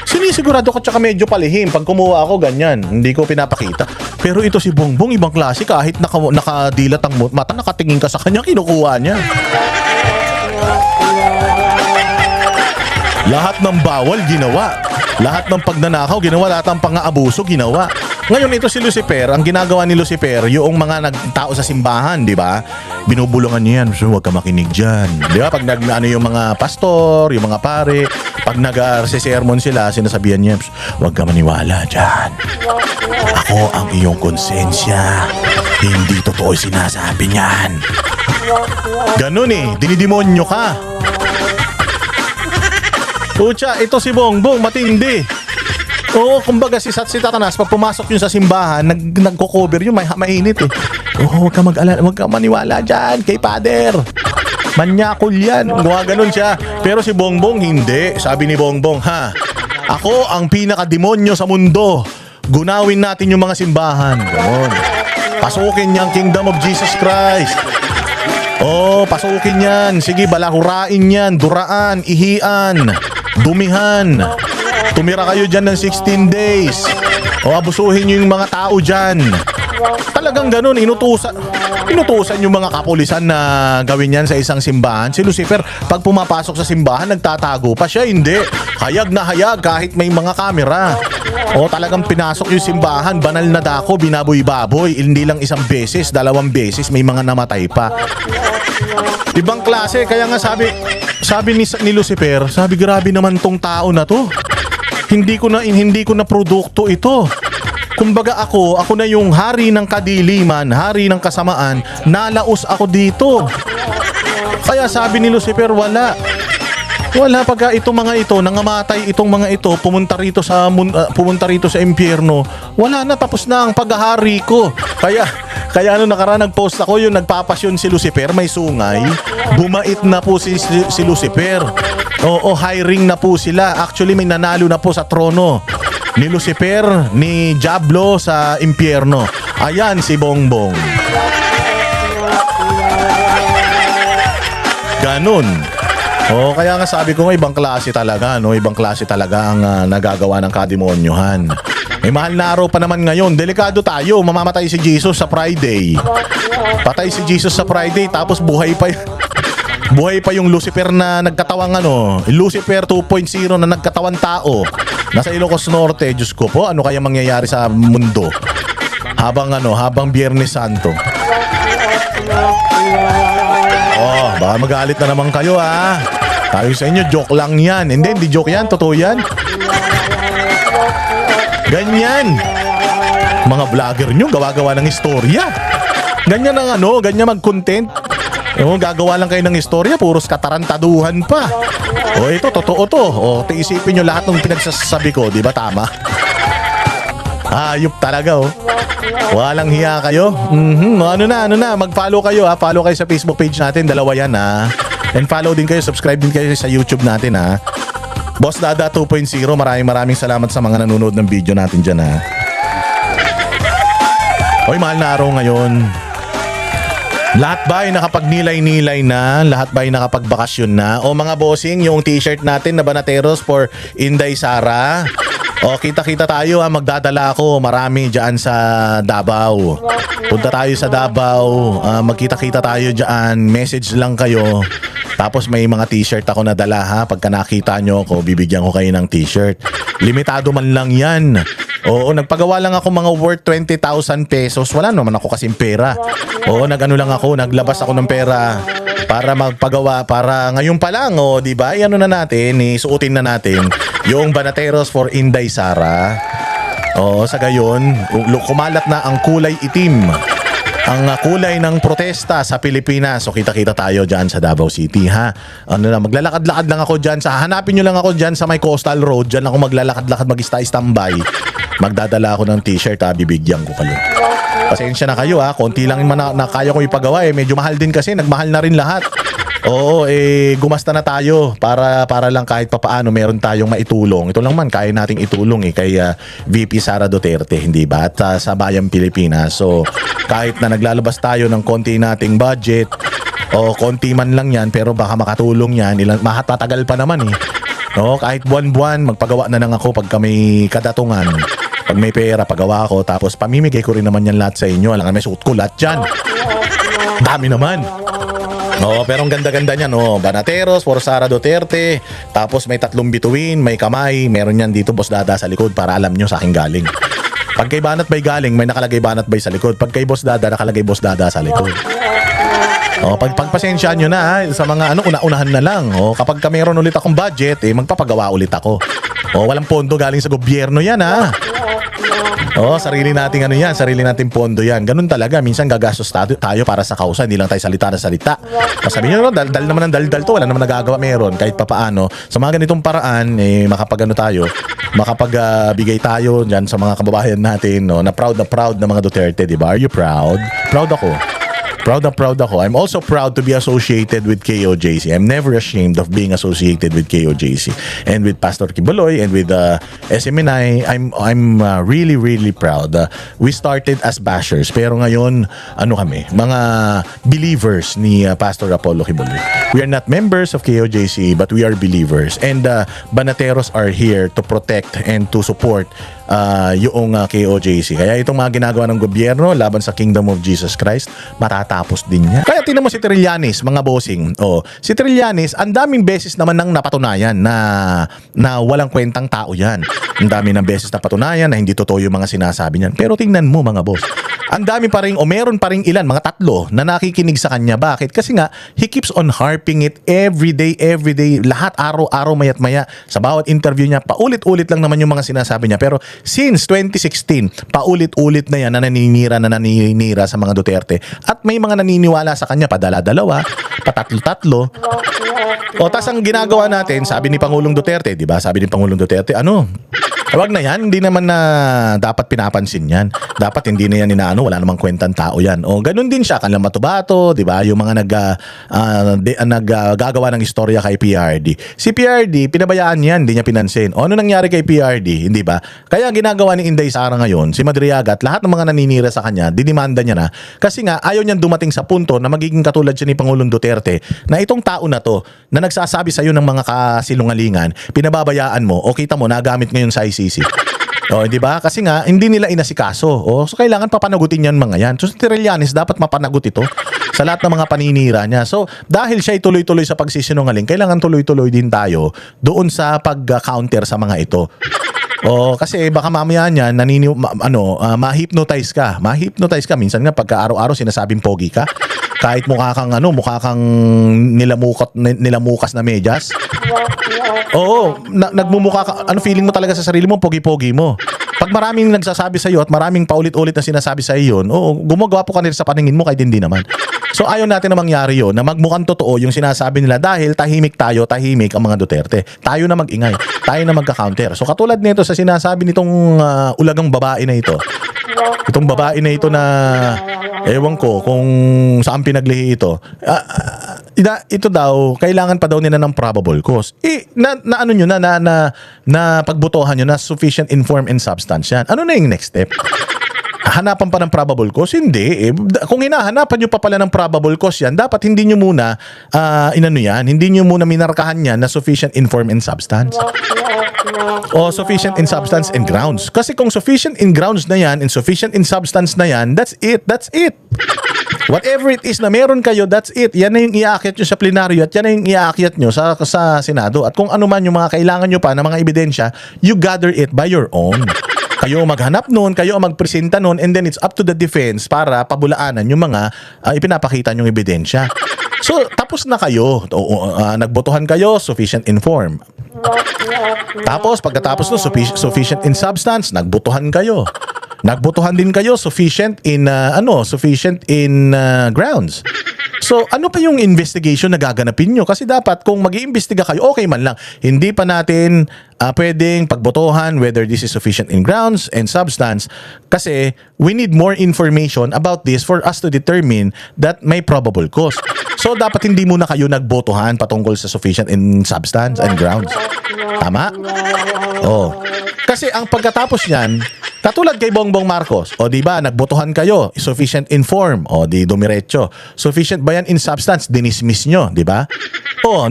Sinisigurado ko, tsaka medyo palihim. Pag kumuha ako, ganyan. Hindi ko pinapakita. Pero ito si Bongbong, ibang klase. Kahit nakadilat ang mata, nakatingin ka sa kanya, kinukuha niya. Lahat ng bawal, ginawa. Lahat ng pagnanakaw, ginawa. Lahat ng pang-aabuso, ginawa. Ngayon, ito si Lucifer, ang ginagawa ni Lucifer, yung mga nagtao sa simbahan, di ba? Binubulungan niya yan, so huwag ka makinig dyan. Di ba? Pag yung mga pastor, yung mga pare, pag nag-sermon sila, sinasabihan niya, huwag ka maniwala dyan. Ako ang iyong konsensya. Hindi totoo sinasabi niyan. Ganun dinidemonyo ka. Pucha, ito si Bongbong, matindi. Kumbaga si Satanas, pag pumasok yun sa simbahan, nagko-cover yun, mainit huwag ka mag-alala, huwag ka maniwala dyan kay Pader. Manyakol yan. Ganun siya. Pero si Bongbong, hindi. Sabi ni Bongbong, ako ang pinaka-demonyo sa mundo. Gunawin natin yung mga simbahan. Ganun. Pasukin niyang Kingdom of Jesus Christ. Oh, pasukin yan. Sige, balahurain yan, duraan, ihian, dumihan. Tumira kayo dyan ng 16 days. O abusuhin nyo yung mga tao dyan. Talagang ganun, inutusan yung mga kapulisan na gawin yan sa isang simbahan. Si Lucifer, pag pumapasok sa simbahan, nagtatago pa siya. Hindi. Hayag na hayag kahit may mga kamera. O talagang pinasok yung simbahan, banal na dako, binaboy-baboy. Hindi lang isang beses, 2 beses, may mga namatay pa. Ibang klase, kaya nga sabi ni Lucifer, sabi grabe naman tong tao na to. Hindi ko na produkto ito. Kumbaga ako na yung hari ng kadiliman, hari ng kasamaan, nalaos ako dito. Kaya sabi ni Lucifer, wala pagka itong mga ito, nangamatay itong mga ito, pumunta rito sa impyerno, wala na, tapos na ang paghahari ko. Kaya nakaraan nag-post ako yung nagpapasyon si Lucifer, may sungay, bumait na po si Lucifer. Oo, hiring na po sila. Actually may nanalo na po sa trono ni Lucifer, ni Diablo sa impyerno. Ayan si Bongbong. Ganun. Oh, kaya nga sabi ko ibang klase talaga, no? Ibang klase talaga ang nagagawa ng kademonyohan. May mahal na araw pa naman ngayon. Delikado tayo. Mamamatay si Jesus sa Friday. Patay si Jesus sa Friday tapos buhay pa yung Lucifer na nagkatawang Lucifer 2.0 na nagkatawang tao. Nasa Ilocos Norte, Diyos ko po, ano kaya mangyayari sa mundo? Habang Biyernes Santo. Oh, baka magalit na naman kayo ha. Sabi sa inyo, joke lang yan. Hindi joke yan, totoo yan. Ganyan. Mga vlogger nyo, gawa-gawa ng istorya. Ganyan ganyan mag-content. Gagawa lang kayo ng istorya, puros katarantaduhan pa. Ito, totoo to. Isipin nyo lahat ng pinagsasabi ko, di ba tama? Ayup talaga, Walang hiya kayo. Ano na, mag-follow kayo, ha. Follow kayo sa Facebook page natin, 2 yan, ha. And follow din kayo, subscribe din kayo sa YouTube natin, ha. Boss Dada 2.0, maraming salamat sa mga nanonood ng video natin dyan, ha. Mahal na araw ngayon. Lahat ba ay nakapagnilay-nilay na? Lahat ba ay nakapagbakasyon na? O mga bossing, yung t-shirt natin na Banateros for Inday Sara. O kita-kita tayo ha, magdadala ako marami dyan sa Davao. Punta tayo sa Davao, magkita-kita tayo dyan, message lang kayo. Tapos may mga t-shirt ako na dala ha. Pagka nakita nyo ako, bibigyan ko kayo ng t-shirt. Limitado man lang yan. Oo, nagpagawa lang ako mga worth 20,000 pesos. Wala naman ako kasing pera. Oo, naglabas ako ng pera para magpagawa, para ngayon pa lang, di ba? Na natin, isuotin na natin yung Banateros for Inday Sara. Oo, sa gayon, kumalat na ang kulay itim. Ang kulay ng protesta sa Pilipinas. So kita-kita tayo dyan sa Davao City, ha? Maglalakad-lakad lang ako dyan. Hanapin nyo lang ako dyan sa may Coastal Road. Dyan ako maglalakad-lakad, mag-standby. Magdadala ako ng t-shirt, ha? Bibigyan ko kayo. Pasensya na kayo, ha? Konti lang na kaya ko ipagawa, Medyo mahal din kasi. Nagmahal na rin lahat. Oo, gumasta na tayo para lang kahit papaano meron tayong maitulong. Ito lang man, kaya nating itulong kay VP Sara Duterte, hindi ba? At sa Bayang Pilipinas. So, kahit na naglalabas tayo ng konti nating budget, o konti man lang yan, pero baka makatulong yan, mahatagal pa naman No, kahit buwan-buwan, magpagawa na lang ako pagka may kadatungan. Pag may pera, pagawa ako, tapos pamimigay ko rin naman yan lahat sa inyo. Alam nga, may suot ko lahat dyan. Dami naman. Pero ang ganda-ganda niyan, Banateros for Sara Duterte. Tapos may 3 bituin, may kamay. Meron yan dito, Boss Dada, sa likod para alam nyo sa akin galing. Pag kay Banat Bay galing, may nakalagay Banat Bay sa likod. Pag kay Boss Dada, nakalagay Boss Dada sa likod. Pagpasensyaan nyo na, ha, sa mga una-unahan na lang. Kapag meron ulit akong budget, magpapagawa ulit ako. Walang pondo galing sa gobyerno yan, ha. Sarili nating pondo yan. Ganun talaga, minsan gagastos tayo para sa kausa, hindi lang tayo salita na salita. Sabi nyo, dal naman ng dal to, wala naman nagagawa meron, kahit papaano. Sa mga ganitong paraan, makapagbigay tayo dyan sa mga kababayan natin, na proud na mga Duterte, di ba? Are you proud? Proud ako. Proud na proud ako. I'm also proud to be associated with KOJC. I'm never ashamed of being associated with KOJC and with Pastor Kiboloy and with SMNI. I'm really really proud. We started as bashers pero ngayon ano kami, mga believers ni Pastor Apollo Kiboloy. We are not members of KOJC but we are believers, and Banateros are here to protect and to support yung KOJC. Kaya itong mga ginagawa ng gobyerno laban sa Kingdom of Jesus Christ, matatapos din niya. Kaya tingnan mo si Trillanes, mga bossing. Si Trillanes, ang daming beses naman nang napatunayan na walang kwentang tao yan. Ang dami ng beses napatunayan na hindi totoo yung mga sinasabi niyan. Pero tingnan mo mga boss, ang dami pa rin o meron pa rin ilan, mga 3 na nakikinig sa kanya. Bakit? Kasi nga, he keeps on harping it every day, lahat araw-araw, mayat maya. Sa bawat interview niya, paulit-ulit lang naman yung mga sinasabi niya. Pero since 2016, paulit-ulit na yan na naninira sa mga Duterte. At may mga naniniwala sa kanya, padala-dalawa, patatlo-tatlo. O tas ang ginagawa natin, sabi ni Pangulong Duterte, di ba? Sabi ni Pangulong Duterte, wag na yan, hindi naman na dapat pinapansin yan. Dapat hindi na yan inaano, wala namang kwentang tao yan. O ganun din siya, kanlang Matubato, di ba? Yung mga naggagawa ng istorya kay PRD. Si PRD, pinabayaan yan, hindi niya pinansin. O ano nangyari kay PRD, hindi ba? Kaya ang ginagawa ni Inday Sara ngayon, si Madriaga at lahat ng mga naninira sa kanya, dinimanda niya na. Kasi nga, ayaw niyang dumating sa punto na magiging katulad siya ni Pangulong Duterte, na itong tao na to, na nagsasabi sa'yo ng mga kasilungalingan, pinababayaan mo, o kita mo, nagamit ngayon sa ICC. Di ba? Kasi nga, hindi nila inasikaso. So kailangan papanagutin yan mga yan. So si Trillanes, dapat mapanagot ito sa lahat ng mga paninira niya. So dahil siya ay tuloy-tuloy sa pagsisinungaling, kailangan tuloy-tuloy din tayo doon sa pag-counter sa mga ito. Kasi baka mamaya niyan ma-hypnotize ka. Ma-hypnotize ka minsan nga pagka araw-araw sinasabing pogi ka. Kahit mukha kang nilamukas na medyas. Nagmumukha ka, feeling mo talaga sa sarili mo, pogi-pogi mo. Pag maraming nagsasabi sa iyo at maraming paulit-ulit na sinasabi sa iyo, gumagawa po ka nila sa paningin mo kahit hindi naman. So ayaw natin na mangyari yun, na magmukhang totoo yung sinasabi nila dahil tahimik ang mga Duterte. Tayo na mag-ingay, tayo na magka-counter. So katulad nito sa sinasabi nitong ulagang babae na ito. Itong babae na ito na ewan ko kung saan pinaglihi ito. Ito daw, kailangan pa daw nila ng probable cause. Na pagbotohan nyo na sufficient inform and substance yan. Ano na yung next step? Hanapan pa ng probable cause? Hindi. Kung hinahanapan nyo pa pala ng probable cause yan, dapat hindi nyo muna hindi nyo muna minarkahan yan na sufficient inform and substance. O sufficient in substance and grounds. Kasi kung sufficient in grounds na yan, and sufficient in substance na yan, that's it. Whatever it is na meron kayo, that's it. Yan na yung iaakyat nyo sa plenaryo at yan na yung iaakyat nyo sa Senado. At kung ano man yung mga kailangan nyo pa na mga ebidensya, you gather it by your own. Kayo maghanap noon, kayo magpresenta noon, and then it's up to the defense para pabulaanan yung mga ipinapakita nyong ebidensya. So, tapos na kayo. Nagbotohan kayo, sufficient inform. Tapos, pagkatapos no, sufficient in substance, nagbotohan kayo. Nagbotohan din kayo, sufficient in grounds. So, ano pa yung investigation na gaganapin nyo? Kasi dapat, kung mag-iimbestiga kayo, okay man lang. Hindi pa natin pwedeng pagbotohan whether this is sufficient in grounds and substance. Kasi, we need more information about this for us to determine that may probable cause. So, dapat hindi muna kayo nagbotohan patungkol sa sufficient in substance and grounds. Tama? Kasi ang pagkatapos niyan, katulad kay Bongbong Marcos, di ba, nagbotohan kayo, sufficient in form, di dumiretso. Sufficient ba yan in substance? Dinismiss nyo, di ba?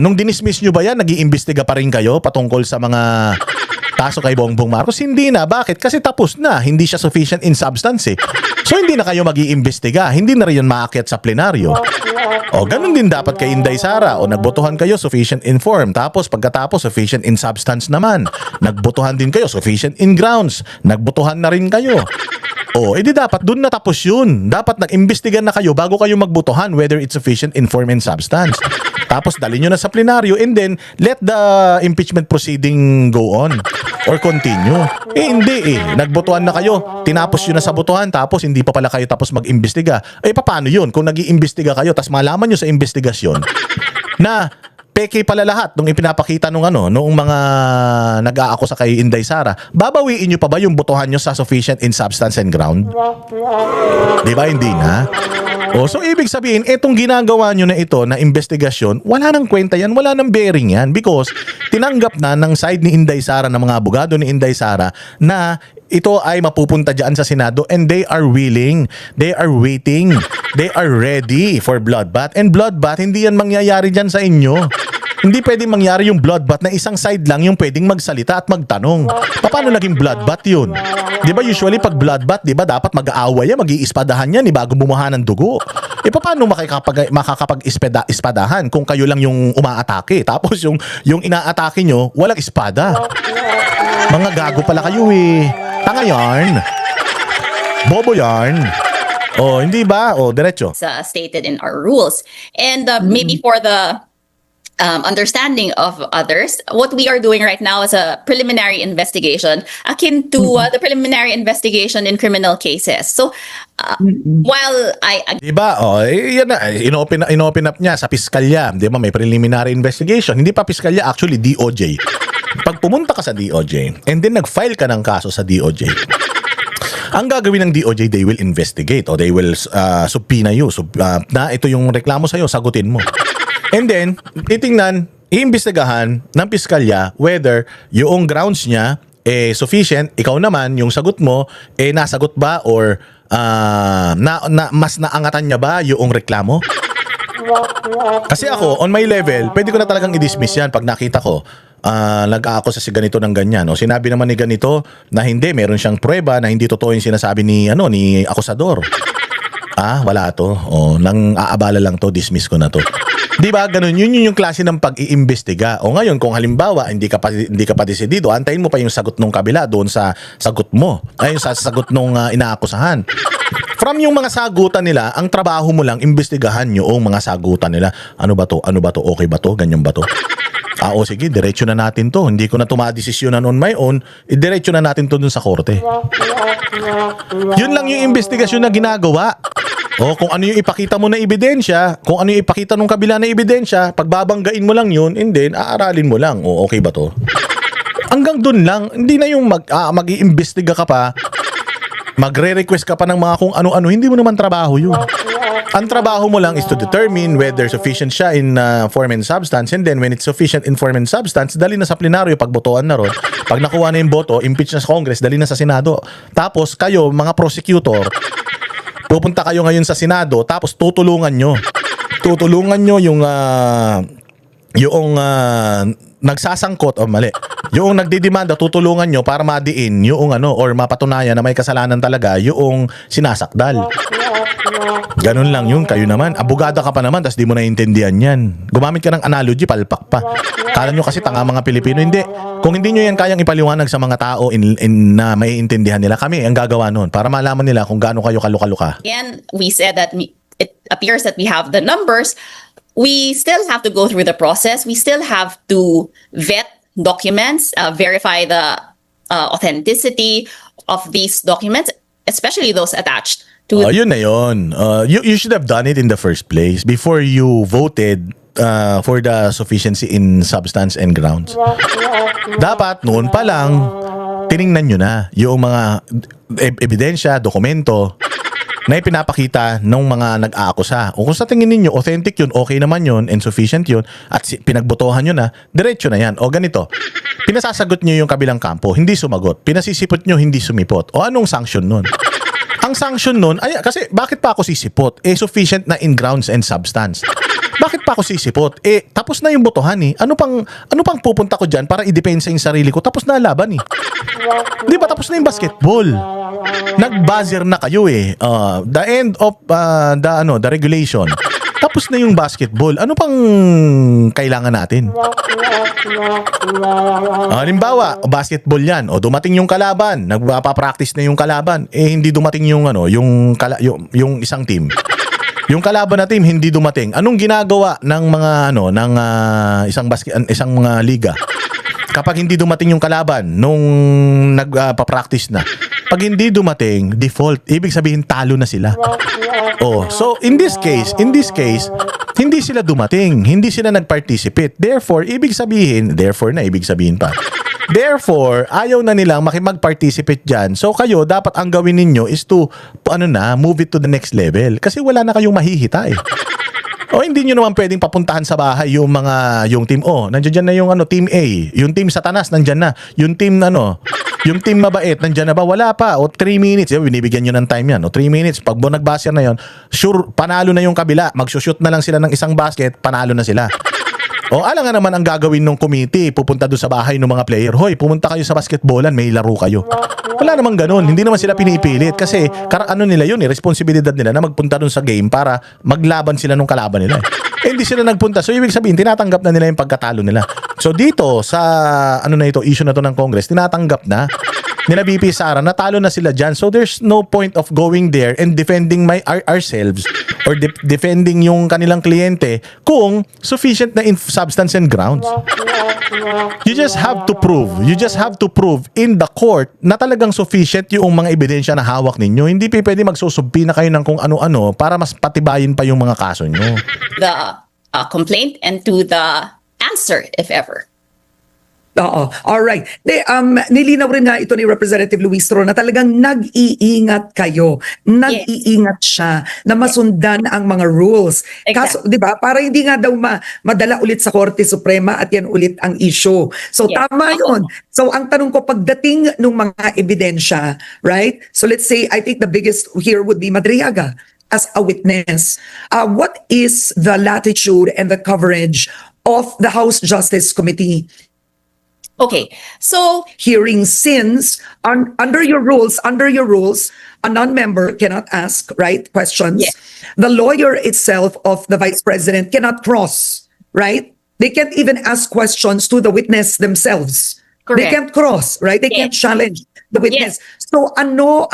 Nung dinismiss nyo ba yan, nag-iimbestiga pa rin kayo patungkol sa mga kaso kay Bongbong Marcos? Hindi na. Bakit? Kasi tapos na. Hindi siya sufficient in substance eh. So hindi na kayo mag-iimbestiga. Hindi na rin yun maakyat sa plenaryo. Ganun din dapat kay Inday Sara. Nagbotohan kayo, sufficient in form. Tapos pagkatapos, sufficient in substance naman. Nagbotohan din kayo, sufficient in grounds. Nagbotohan na rin kayo. Edi dapat dun natapos yun. Dapat nag-imbestigan na kayo bago kayo magbotohan whether it's sufficient in form and substance. Tapos dali nyo na sa plenaryo and then let the impeachment proceeding go on or continue. Hindi nagbotohan na kayo, tinapos yun na sa botohan, tapos hindi pa pala kayo tapos mag-imbestiga. Paano yun? Kung nag-iimbestiga kayo tapos malaman nyo sa investigasyon na peke pala lahat nung ipinapakita nung noong mga nag-aako sa kay Inday Sara, babawiin nyo pa ba yung botohan nyo sa sufficient in substance and ground? Di ba hindi na? So ibig sabihin, etong ginagawa nyo na ito na investigasyon, wala nang kwenta yan, wala nang bearing yan because tinanggap na ng side ni Inday Sara, ng mga abogado ni Inday Sara na ito ay mapupunta dyan sa Senado and they are willing, they are waiting, they are ready for bloodbath. And bloodbath, hindi yan mangyayari dyan sa inyo. Hindi pwedeng mangyari yung bloodbath na isang side lang yung pwedeng magsalita at magtanong. Paano naging bloodbath yun? Di ba usually pag bloodbath, di ba dapat mag-aaway yan, mag-iispadahan yan bago bumuha ng dugo. Paano makakapag-ispadahan kung kayo lang yung umaatake? Tapos yung inaatake nyo, walang espada. Mga gago pala kayo eh. Tanga yarn. Bobo yarn. Hindi ba? Diretso. Stated in our rules. And maybe for the understanding of others, what we are doing right now is a preliminary investigation akin to the preliminary investigation in criminal cases. So, while I Di ba? Yan na. Inopen up niya sa piskalya. Di ba? May preliminary investigation. Hindi pa piskalya, actually DOJ. Pag pumunta ka sa DOJ and then nag-file ka ng kaso sa DOJ, ang gagawin ng DOJ, they will investigate or they will subpoena you. Na ito yung reklamo sa'yo, sagutin mo. And then, titingnan, iimbestigahan ng piskalya whether yung grounds niya sufficient, ikaw naman, yung sagot mo, nasagot ba or mas naangatan niya ba yung reklamo? Kasi ako, on my level, pwede ko na talagang i-dismiss yan pag nakita ko nag-aako sa si ganito ng ganyan. Sinabi naman ni ganito na hindi, meron siyang pruweba na hindi totoo yung sinasabi ni akusador. Wala to. Nang aabala lang to, dismiss ko na to. Di ba? Ganun. Yun yung klase ng pag-iimbestiga. Ngayon, kung halimbawa, hindi ka pa desidido, antayin mo pa yung sagot nung kabila doon sa sagot mo. Ay, sa sagot nung inaakusahan. From yung mga sagutan nila, ang trabaho mo lang, imbestigahan yung mga sagutan nila. Ano ba to? Ano ba to? Okay ba to? Ganyan ba to? Sige, diretso na natin to. Hindi ko na tumadesisyonan on my own. Diretso na natin to dun sa korte. Yun lang yung investigasyon na ginagawa. Kung ano yung ipakita mo na ebidensya, kung ano yung ipakita nung kabila na ebidensya, pagbabanggain mo lang yun, and then aaralin mo lang. Okay ba to? Hanggang dun lang. Hindi na yung mag-iimbestiga ka pa, magre-request ka pa ng mga kung ano-ano. Hindi mo naman trabaho yun. Ang trabaho mo lang is to determine whether sufficient siya in form and substance, and then when it's sufficient in form and substance, dali na sa plenaryo, pagbotohan na ron. Pag nakuha na yung boto, impeach na sa Congress, dali na sa Senado. Tapos kayo, mga prosecutor, pupunta kayo ngayon sa Senado, tapos tutulungan nyo yung nagsasangkot mali. Yung nagdidemanda, tutulungan nyo para madiin yung or mapatunayan na may kasalanan talaga yung sinasakdal. Ganun lang yun. Kayo naman, abogada ka pa naman, tas di mo naiintindihan yan. Gumamit ka ng analogy, palpak pa. Kala nyo kasi tanga mga Pilipino. Hindi. Kung hindi nyo yan kayang ipaliwanag sa mga tao na maiintindihan nila, kami ang gagawa nun para malaman nila kung gaano kayo kaluka-luka. again, we said that it appears that we have the numbers. We still have to go through the process. We still have to vet documents, verify the authenticity of these documents, especially those attached to Yun na yun. You should have done it in the first place before you voted for the sufficiency in substance and grounds. Dapat noon pa lang tiningnan nyo na yung mga ebidensya, dokumento na ipinapakita ng mga nag-aakusa. O kung sa tingin ninyo authentic yun, okay naman yun, and sufficient yun, at pinagbotohan nyo na, diretso na yan. O ganito, pinasasagot nyo yung kabilang kampo, hindi sumagot. Pinasisipot nyo, hindi sumipot. O anong sanction nun? Ang sanction nun, kasi bakit pa ako sisipot? Sufficient na in grounds and substance. Bakit pa ako sisipot? Tapos na yung botohan eh. Ano pang pupunta ko dyan para i-depensa yung sarili ko? Tapos na laban eh. Di ba tapos na yung basketball? Nag-buzzer na kayo eh. The end of the regulation. Tapos na yung basketball. Ano pang kailangan natin? Halimbawa, basketball yan. O dumating yung kalaban. Nagpapractice na yung kalaban. Hindi dumating yung yung isang team. Yung kalaban na team hindi dumating. Anong ginagawa ng mga isang mga liga? Kapag hindi dumating yung kalaban nung nagpa-practice na. Pag hindi dumating, default. Ibig sabihin talo na sila. So in this case, Hindi sila dumating, hindi sila nag-participate. Therefore, ibig sabihin pa. Therefore, ayaw na nilang makipag-participate dyan. So kayo, dapat ang gawin ninyo is to, move it to the next level. Kasi wala na kayong mahihita eh. O hindi nyo naman pwedeng papuntahan sa bahay yung team nandiyan dyan na yung team A, yung team Satanas nandyan na, yung team yung team mabait nandyan na ba? Wala pa. O 3 minutes, binibigyan nyo ng time yan. O 3 minutes, pag nag-basket na yon, sure panalo na yung kabila. Magsushoot na lang sila ng isang basket, panalo na sila. O alam nga naman ang gagawin ng committee, pupunta doon sa bahay ng mga player. Hoy, pumunta kayo sa basketballan, may laro kayo. Wala naman ganun. Hindi naman sila pinipilit kasi nila yun, responsibilidad nila na magpunta doon sa game para maglaban sila nung kalaban nila. Hindi sila nagpunta. So ibig sabihin, tinatanggap na nila yung pagkatalo nila. So dito sa issue na to ng Congress, tinatanggap na nila VP Sara, natalo na sila dyan. So there's no point of going there and defending ourselves or defending yung kanilang kliyente kung sufficient na in substance and grounds. You just have to prove in the court na talagang sufficient yung mga ebidensya na hawak ninyo. Hindi pwede magsusubpi na kayo ng kung ano-ano para mas patibayin pa yung mga kaso nyo. The complaint and to the answer, if ever. Oo. Alright. Nilinaw rin nga ito ni Representative Luis Toro na talagang nag-iingat kayo. Nag-iingat siya na masundan ang mga rules. Exactly. Kaso, di ba? Para hindi nga daw madala ulit sa Korte Suprema at yan ulit ang issue. So, Yes. tama yun. So, ang tanong ko, pagdating ng mga ebidensya, right? So, let's say, I think the biggest here would be Madriaga as a witness. What is the latitude and the coverage of the House Justice Committee Okay, so hearing, since under your rules, a non-member cannot ask questions. Yes. The lawyer itself of the vice president cannot cross, right? They can't even ask questions to the witness themselves. They Correct. can't cross, right? They can't Yes. challenge the witness. So anong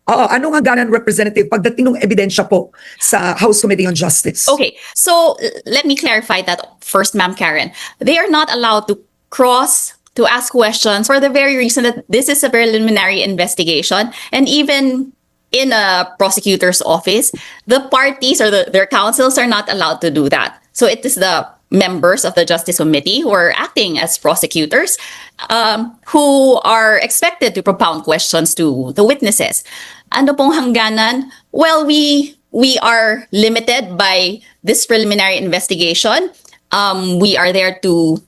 hangganan, Representative, pagdating ng ebidensya po sa House Committee on Justice? okay, so let me clarify that first, Ma'am Karen. They are not allowed to cross to ask questions for the very reason that this is a preliminary investigation, and even in a prosecutor's office, the parties or their counsels are not allowed to do that. So it is the members of the Justice Committee who are acting as prosecutors who are expected to propound questions to the witnesses. Ano pong hangganan? Well, we are limited by this preliminary investigation. We are there to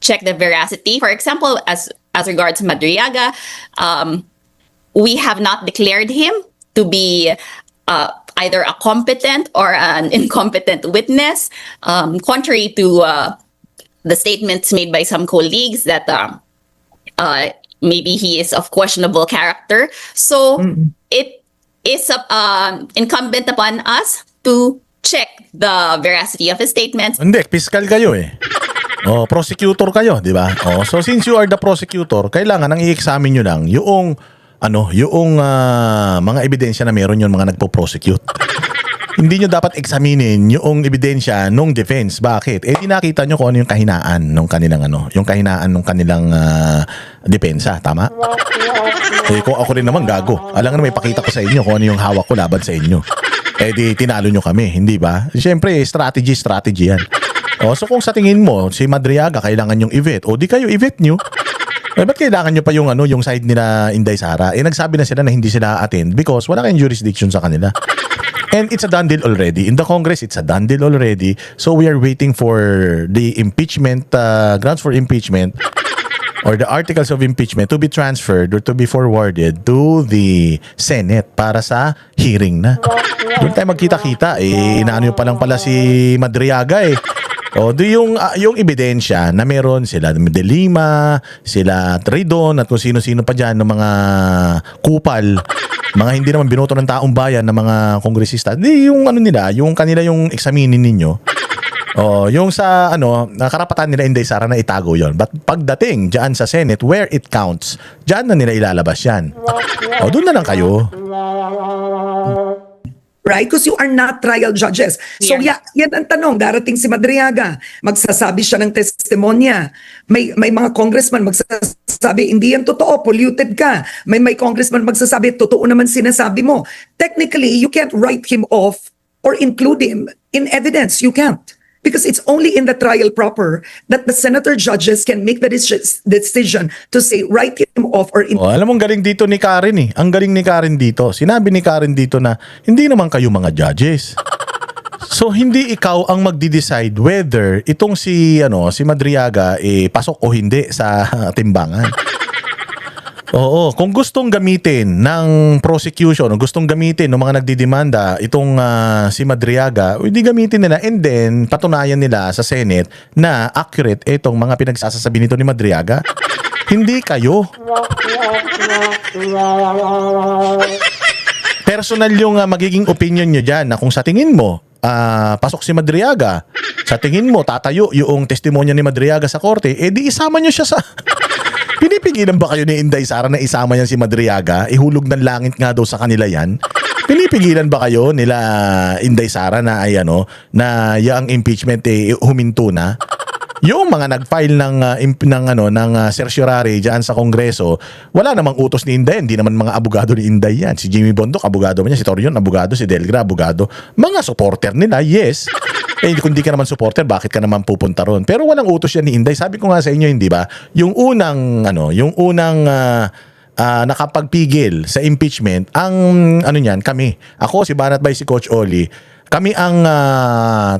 check the veracity. For example, as regards Madriaga, we have not declared him to be either a competent or an incompetent witness, contrary to the statements made by some colleagues that maybe he is of questionable character. So it is incumbent upon us to check the veracity of his statements. Hindi, fiscal kayo eh. Prosecutor kayo, di ba? So since you are the prosecutor, kailangan ang i-examine nyo lang yung mga ebidensya na meron yung mga nagpo-prosecute. Hindi nyo dapat examinin yung ebidensya nung defense. Bakit? Tinakita nyo kung ano yung kahinaan nung kanilang depensa, tama? Kung ako rin naman gago. Alam nga may pakita ko sa inyo kung ano yung hawak ko laban sa inyo. Di tinalo nyo kami, hindi ba? Siyempre, strategy yan. So kung sa tingin mo, si Madriaga kailangan yung i-vet, di kayo i-vet nyo. Ba't kailangan nyo pa yung side nila Inday Sara? Nagsabi na sila na hindi sila attend because wala kayong jurisdiction sa kanila. And it's a done deal already. In the Congress, it's a done deal already. So we are waiting for the impeachment, grounds for impeachment or the articles of impeachment to be transferred or to be forwarded to the Senate para sa hearing na. Doon tayo magkita-kita. Inaano pa lang pala si Madriaga yung ebidensya na meron sila De Lima, sila Tridon at kung sino-sino pa dyan ng mga kupal, mga hindi naman binoto ng taong bayan ng mga kongresista. Yung yung kanila yung examinin ninyo. Yung sa karapatan nila Inday Sara na itago yon. But pagdating diyan sa Senate where it counts, diyan na nila ilalabas yan. Doon na lang kayo. Right? Because you are not trial judges. So yan ang tanong. Darating si Madriaga, magsasabi siya ng testimonya. May mga congressman magsasabi, hindi yan totoo, polluted ka. May congressman magsasabi, totoo naman sinasabi mo. Technically, you can't write him off or include him in evidence. You can't. Because it's only in the trial proper that the senator judges can make the decision to say write him off or Oh, alam mo, ang galing dito ni Karen eh. Ang galing ni Karen dito. Sinabi ni Karen dito na hindi naman kayo mga judges. So hindi ikaw ang magdi-decide whether itong si Madriaga pasok o hindi sa timbangan. Oo, kung gustong gamitin ng prosecution, o gustong gamitin ng mga nagdidemanda itong si Madriaga, hindi gamitin nila and then patunayan nila sa Senate na accurate itong mga pinagsasasabi nito ni Madriaga. Hindi kayo. Personal yung magiging opinion nyo dyan na kung sa tingin mo pasok si Madriaga, sa tingin mo tatayo yung testimonya ni Madriaga sa korte, di isama nyo siya sa... Pinipigilan ba kayo ni Inday Sara na isama niyan si Madriaga? Ihulog ng langit nga daw sa kanila yan. Pinipigilan ba kayo nila Inday Sara na na yung impeachment huminto na? Yung mga nag-file ng certiorari diyan sa Kongreso, wala namang utos ni Inday, hindi naman mga abogado ni Inday yan. Si Jimmy Bondoc, abogado niya, si Torion, abogado, si Delgra, abogado. Mga supporter nila, yes. Kung di ka naman supporter, bakit ka naman pupunta ron? Pero walang utos yan ni Inday. Sabi ko nga sa inyo, hindi ba? Yung unang nakapagpigil sa impeachment, ang niyan, kami. Ako, si Banat Bay, si Coach Oli, kami ang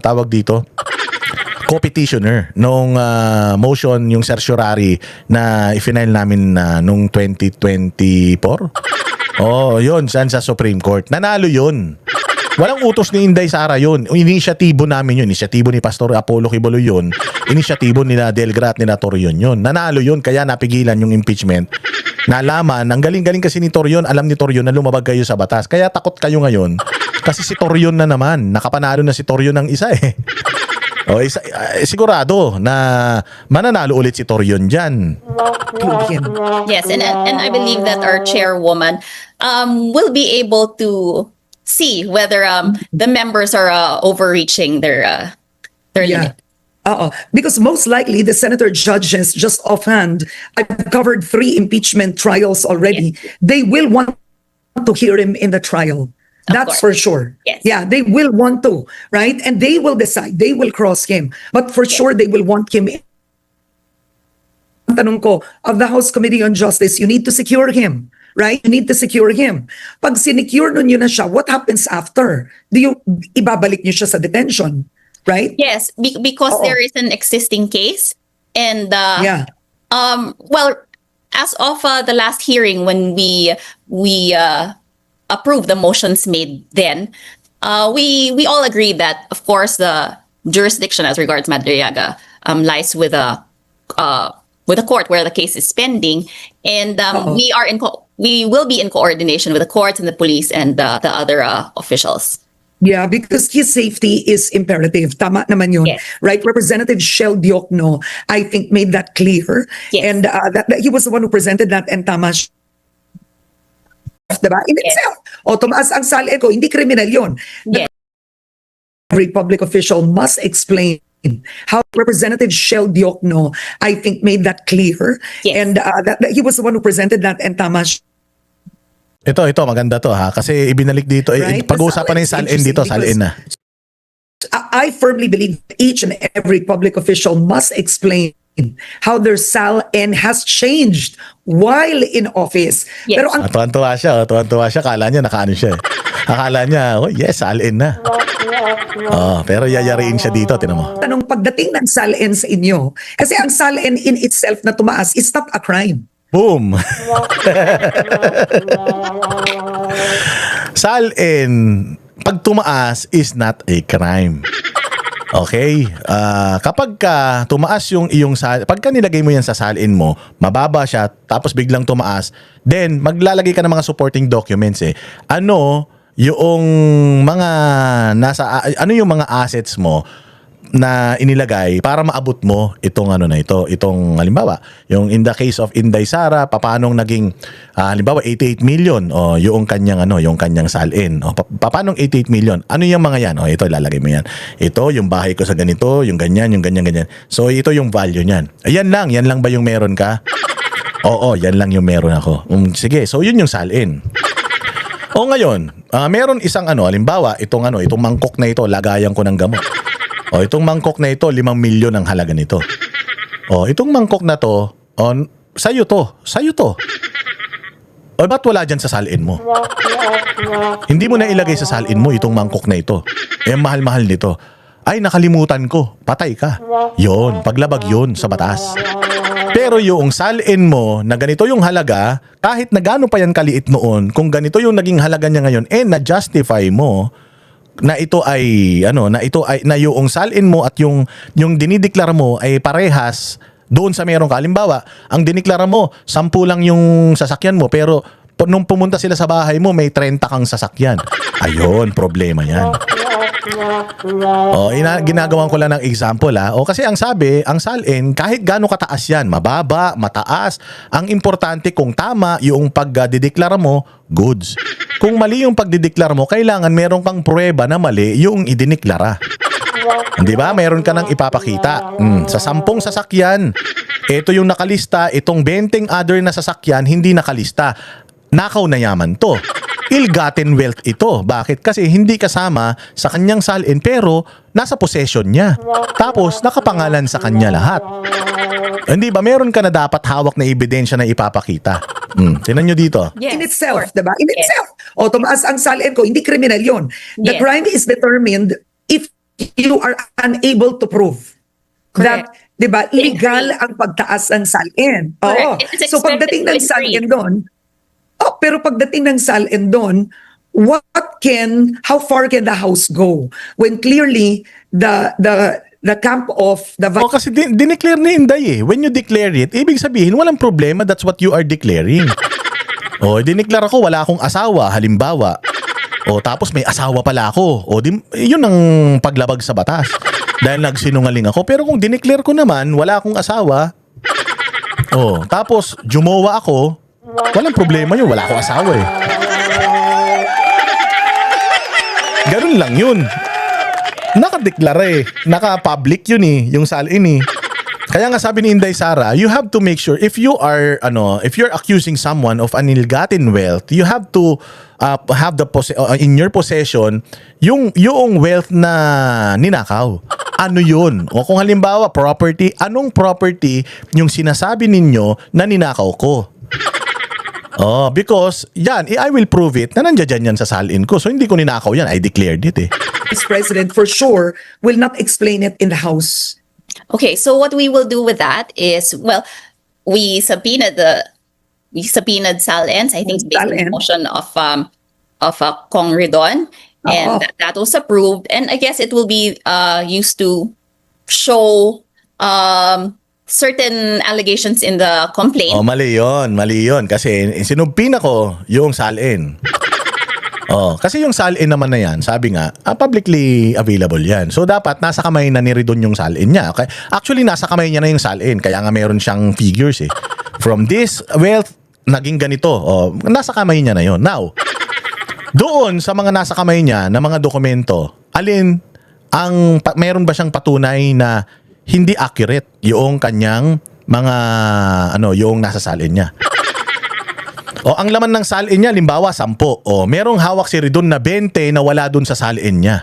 tawag dito, co-petitioner nung motion, yung certiorari na i-final namin nung 2024. Oh, yun, saan sa Supreme Court. Nanalo yun. Walang utos ni Inday Sara yun. Inisyatibo namin yun. Inisyatibo ni Pastor Apollo Quibolo yun. Inisyatibo nila Delgra at nila Torion yun. Nanalo yun, kaya napigilan yung impeachment. Nalaman, ang galing-galing kasi ni Torion, alam ni Torion na lumabag kayo sa batas. Kaya takot kayo ngayon. Kasi si Torion na naman. Nakapanalo na si Torion ng isa eh. Sigurado na mananalo ulit si Torion dyan. Yes, and I believe that our chairwoman will be able to see whether the members are overreaching their limit. Because most likely the senator judges, just offhand, I've covered 3 impeachment trials already. Yes. They will want to hear him in the trial. That's for sure. Yes. Yeah, they will want to, right? And they will decide. They will cross him. But for sure, they will want him. Tanong ko, of the House Committee on Justice, you need to secure him, right? You need to secure him. Pag sinecure nun yun na siya, what happens after? Ibabalik niyo siya sa detention, right? Yes, because Oo. there is an existing case, and Yeah. well, as of the last hearing when we approved the motions made then, we all agreed that of course the jurisdiction as regards Madriaga lies with a court where the case is pending, and we will be in coordination with the courts and the police and the other officials. Yeah, because his safety is imperative. Tama naman yun. Yes. Right? Representative Shell Diokno, I think, made that clear. Yes. And that he was the one who presented that, and tama siya. Diba? In Yes. itself. O, tumaas ang salin ko, hindi criminal yun. Yes. Every public official must explain how Representative Shell Diokno, I think, made that clear. Yes. And that he was the one who presented that, and tama siya. Ito, maganda to ha. Kasi ibinalik dito, Right? pag-uusapan na yung That's salin dito, interesting salin na. I firmly believe each and every public official must explain how their SALN has changed while in office. Yes. Pero ang Tuwan-tuwa siya. Akala niya nakaano siya eh. Akala niya, yes, salin na. Pero yayariin siya dito, tinan mo. tanong pagdating ng SALN sa inyo, kasi ang SALN in itself na tumaas is not a crime. Boom! Salin, pag tumaas is not a crime. Okay? Kapag ka tumaas yung iyong pagka nilagay mo yan sa salin mo, mababa siya, tapos biglang tumaas, then maglalagay ka ng mga supporting documents eh. Ano yung mga yung mga assets mo na inilagay para maabot mo itong itong halimbawa, yung in the case of Inday Sara, paanong naging halimbawa 88 million o yung kanyang salin. O paanong 88 million? Ano yung mga yan? O ito ilalagay mo yan. Ito yung bahay ko sa ganito, yung ganyan. So ito yung value niyan. Yan lang ba yung meron ka? Oo, yan lang yung meron ako. Sige, so yun yung salin. O ngayon, meron isang halimbawa, itong mangkok na ito, lagayan ko ng gamot. O itong mangkok na ito, 5 milyon ang halaga nito. O itong mangkok na to, sa'yo to. O ba't wala dyan sa salin mo? Hindi mo na ilagay sa salin mo itong mangkok na ito. Mahal-mahal nito. Ay, nakalimutan ko. Patay ka. Yon, paglabag yon sa batas. Pero yung salin mo na ganito yung halaga, kahit na gaano pa yan kaliit noon, kung ganito yung naging halaga niya ngayon, na-justify mo na ito ay na yung salin mo at yung dinideklara mo ay parehas doon sa merong kalimbawa. Ang diniklara mo, 10 lang yung sasakyan mo, pero nung pumunta sila sa bahay mo, may 30 kang sasakyan. Ayun, problema yan. Ginagawan ko lang ng example kasi ang sabi, ang salin, kahit gaano kataas yan, mababa, mataas, ang importante kung tama yung pagdideklara mo, goods. Kung mali yung pagdideklara mo, kailangan meron kang pruweba na mali yung idineklara. Di ba? Meron ka nang ipapakita. Sa 10 sasakyan, ito yung nakalista, itong 20 other na sasakyan, hindi nakalista. Nakaw na yaman to. Ill-gotten wealth ito. Bakit? Kasi hindi kasama sa kanyang salin pero nasa possession niya. Tapos nakapangalan sa kanya lahat. Hindi ba? Meron ka na dapat hawak na ebidensya na ipapakita. Tinan nyo dito. Yes, In of itself, course. diba? In Yes. itself. O, tumaas ang salin ko, hindi criminal yun. The Yes. crime is determined if you are unable to prove Correct. that, diba, illegal Agree. ang pagtaas ng salin. Oo. Correct. It is So, pagdating ng expected to salin agree. doon, pero pagdating ng salin doon, how far can the house go? When clearly, the camp of the Kasi dineclare ni Inday When you declare it, ibig sabihin, walang problema. That's what you are declaring. Dineclare ako, wala akong asawa, halimbawa. Tapos may asawa pala ako. Yun ang paglabag sa batas. Dahil nagsinungaling ako. Pero kung dineclare ko naman, wala akong asawa. Tapos jumowa ako, walang problema yun. Wala akong asawa Ganun lang yun. Nakadeklara Naka-public yun yung salin Kaya nga sabi ni Inday Sara, you have to make sure if you're accusing someone of an ill-gotten wealth, you have to have in your possession yung wealth na ninakaw. Ano yun? O kung halimbawa property, anong property yung sinasabi ninyo na ninakaw ko? Because yan, I will prove it na nandiyan yan sa salin ko. So hindi ko ninakaw yan, I declared it Vice President for sure will not explain it in the House. Okay, so what we will do with that is, we subpoenaed Sal-Ens, I think based on the Sal-Ens. motion of Kong Ridon, and Oo. that was approved. And I guess it will be used to show certain allegations in the complaint. Mali yun. Kasi sinubpina ko yung salin. Kasi yung salin naman na yan, sabi nga, publicly available yan. So dapat nasa kamay na ni Ridon yung salin niya. Okay? Actually, nasa kamay niya na yung salin. Kaya nga meron siyang figures From this wealth, naging ganito. Nasa kamay niya na yun. Now, doon sa mga nasa kamay niya na mga dokumento, alin meron ba siyang patunay na hindi accurate yung kanyang mga yung nasa salin niya? Ang laman ng salin niya, limbawa 10. Merong hawak si Ridon na 20 na wala dun sa salin niya.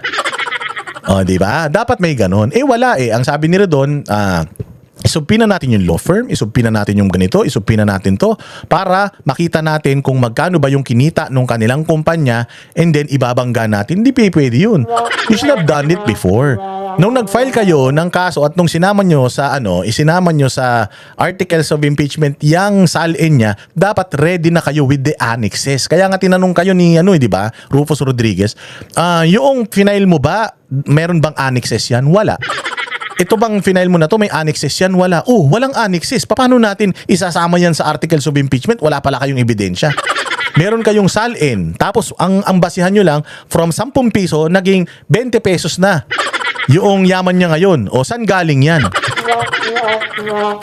Di ba? Dapat may ganun. Wala Ang sabi ni Ridon, isubpina natin yung law firm, isubpina natin yung ganito, isubpina natin to para makita natin kung magkano ba yung kinita nung kanilang kumpanya and then ibabangga natin. Hindi pwede yun. You should have done it before. Nung nag-file kayo ng kaso at nung isinama nyo sa articles of impeachment yang salin niya, dapat ready na kayo with the annexes. Kaya nga tinanong kayo ni di ba, Rufus Rodriguez, yung final mo ba, meron bang annexes yan? Wala. Ito bang final mo na to, may annexes yan? Wala. Walang annexes. Paano natin isasama yan sa articles of impeachment? Wala pala kayong ebidensya. Meron kayong salin. Tapos ang basihan nyo lang, from 10 piso, naging 20 pesos na. Yung yaman niya ngayon. Saan galing yan?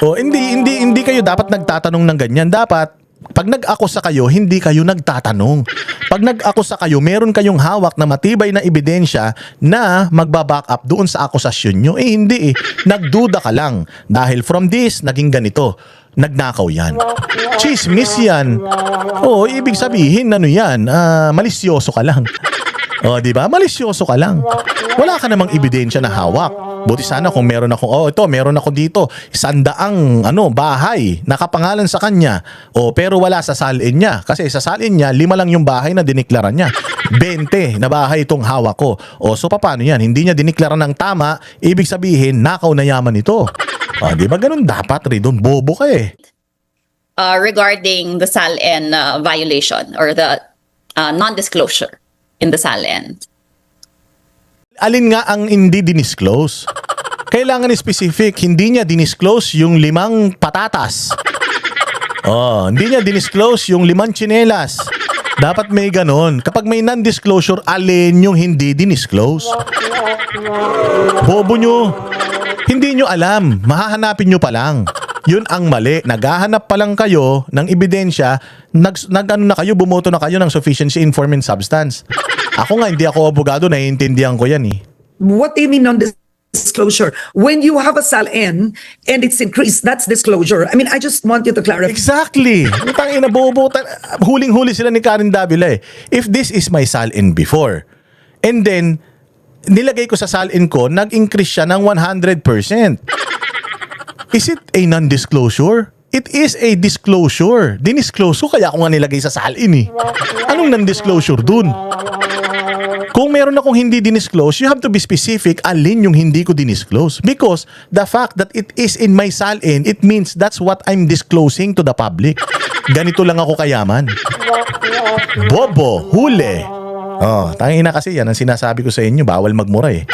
Hindi kayo dapat nagtatanong ng ganyan. Dapat, pag nag-akusa kayo, hindi kayo nagtatanong. Pag nag-akusa kayo, meron kayong hawak na matibay na ebidensya na magbaback up doon sa akusasyon nyo. Hindi Nagduda ka lang. Dahil from this, naging ganito. nagnakaw yan. Chismis yan. Ibig sabihin, ano yan, malisyoso ka lang. Di ba? Malisyoso ka lang. Wala ka namang ebidensya na hawak. Buti sana kung meron ako, meron ako dito, 100 bahay, nakapangalan sa kanya. Pero wala sa salin niya. Kasi sa salin niya, 5 lang yung bahay na diniklara niya. 20 na bahay itong hawak ko. So paano yan? Hindi niya diniklara ng tama, ibig sabihin, nakaw na yaman ito. Di ba ganun dapat, Ridon? Bobo ka eh. Regarding the SALN violation or the non-disclosure in the SALN. Alin nga ang hindi dinisclose? Kailangan specific, hindi niya dinisclose yung 5 patatas. Hindi niya dinisclose yung 5 tsinelas. Dapat may ganon. Kapag may non-disclosure, alin yung hindi dinisclose? Bobo nyo. Hindi nyo alam. Mahahanapin nyo pa lang. Yun ang mali. Naghahanap pa lang kayo ng ebidensya, bumoto na kayo ng sufficiency in form and substance. Ako nga, hindi ako abogado, naiintindihan ko yan eh. What do you mean non-disclosure? When you have a SALN and it's increased, that's disclosure. I mean, I just want you to clarify. Exactly. Tangina, bobo. Huling-huli sila ni Karen Davila eh. If this is my SALN before, and then, nilagay ko sa SALN ko, nag-increase siya ng 100%. Is it a non-disclosure? It is a disclosure. Dinisclose ko, kaya ako nga nilagay sa SALN eh. Anong non-disclosure dun? Kung meron akong hindi dinisclose, you have to be specific alin yung hindi ko dinisclose. Because the fact that it is in my SALN, it means that's what I'm disclosing to the public. Ganito lang ako kayaman. Bobo, huli. Tangina kasi yan ang sinasabi ko sa inyo, bawal magmura eh.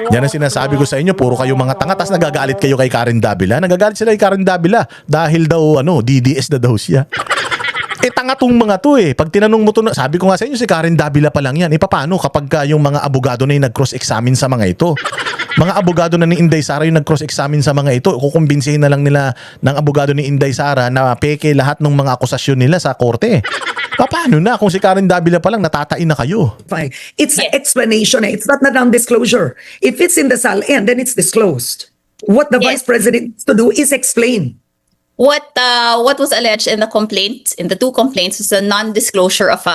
Yan ang sinasabi ko sa inyo, puro kayo mga tanga, tas nagagalit kayo kay Karen Davila. Nagagalit sila kay Karen Davila dahil daw DDS na daw siya. Tanga tong mga to eh. Pag tinanong mo to, sabi ko nga sa inyo, si Karen Davila pa lang yan. Paano kapag yung mga abogado na yung nag-cross-examine sa mga ito? Mga abogado na ni Inday Sara yung nag-cross-examine sa mga ito, kukumbinsihin na lang nila ng abogado ni Inday Sara na peke lahat ng mga akusasyon nila sa korte. Paano na kung si Karen Davila pa lang natatain na kayo? It's an explanation. It's not a non-disclosure. If it's in the SALN, then it's disclosed. What the Yes. Vice President needs to do is explain. What was alleged in the complaint, in the 2 complaints, was the non-disclosure of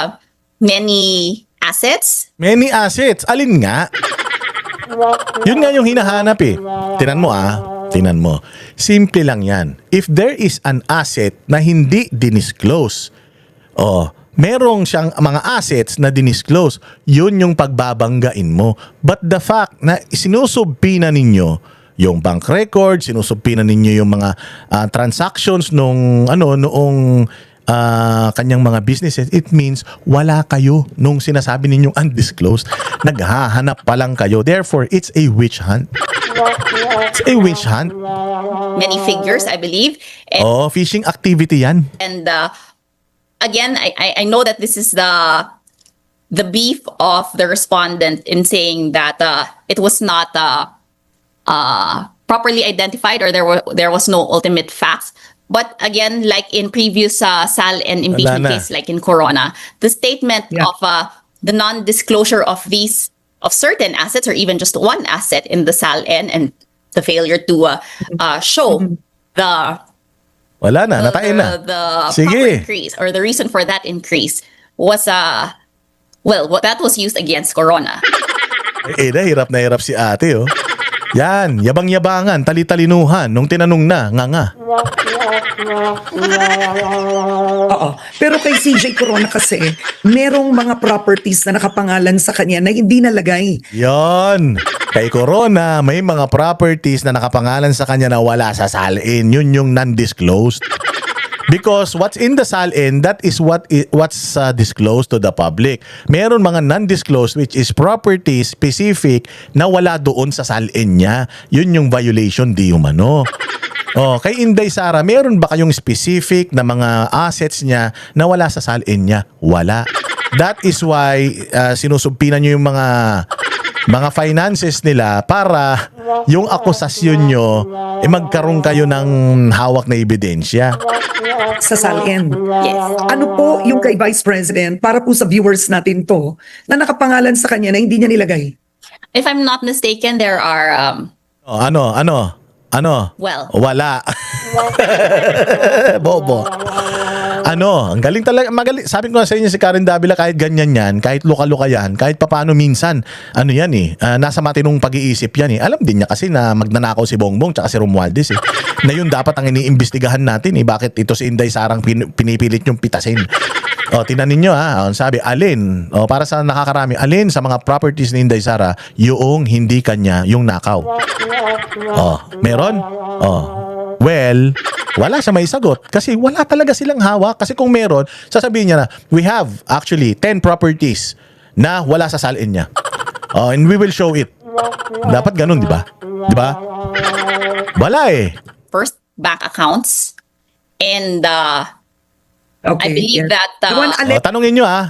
many assets. Many assets. Alin nga? Yun nga yung hinahanap eh. Tinan mo. Simple lang yan. If there is an asset na hindi dinisclose, merong siyang mga assets na dinisclose, yun yung pagbabanggain mo. But the fact na sinusubpina ninyo yung bank record, sinusubpina ninyo yung mga transactions noong kanyang mga businesses, it means wala kayo nung sinasabi ninyong undisclosed. Naghahanap pa lang kayo. Therefore, it's a witch hunt. It's a witch hunt. Many figures, I believe. And, Fishing activity yan. and again, I know that this is the beef of the respondent in saying that it was not properly identified or there was no ultimate facts. But again, like in previous SAL and impeachment Wala na. case, like in Corona, the statement Yeah. of the non-disclosure of certain assets or even just one asset in the SALN and the failure to show the Wala na, natain na. the Sige. proper increase or the reason for that increase was that was used against Corona. Hirap na hirap si ate Yan, yabang-yabangan, tali-talinuhan nung tinanong na, nga. Pero kay CJ Corona kasi, merong mga properties na nakapangalan sa kanya na hindi nalagay. Yon. Kay Corona, may mga properties na nakapangalan sa kanya na wala sa SALN. Yun yung non-disclosed. Because what's in the SALN, that is what's disclosed to the public. Meron mga non-disclosed which is property specific na wala doon sa SALN niya. Yun yung violation di umano. Kay Inday Sara, meron ba kayong specific na mga assets niya na wala sa SALN niya? Wala. That is why sinusubpinan niyo yung mga finances nila para yung akusasyon nyo magkaroon kayo ng hawak na ebidensya. Sa SALN. Yes. Ano po yung kay Vice President, para po sa viewers natin to, na nakapangalan sa kanya na hindi niya nilagay? If I'm not mistaken, there are Ano? Well. Wala. Bobo. Ang galing talaga. Magaling. Sabi ko nga sa inyo si Karen Davila, kahit ganyan yan, kahit luka-luka yan, kahit papaano minsan, yan nasa matinong pag-iisip yan eh. Alam din niya kasi na magnanakaw si Bongbong tsaka si Romualdez eh. Na yun dapat ang iniimbestigahan natin eh. Bakit ito si Inday Sarang pinipilit yung pitasin? Tinanin nyo sabi, alin, para sa nakakarami, alin sa mga properties ni Inday Sara, yung hindi kanya yung nakaw. Meron? Well, wala siya may sagot kasi wala talaga silang hawak. Kasi kung meron, sasabihin niya na, we have actually 10 properties na wala sa salin niya. And we will show it. Dapat ganun, di ba? Di ba? Wala eh. First bank accounts, and Okay, I believe yes. that The one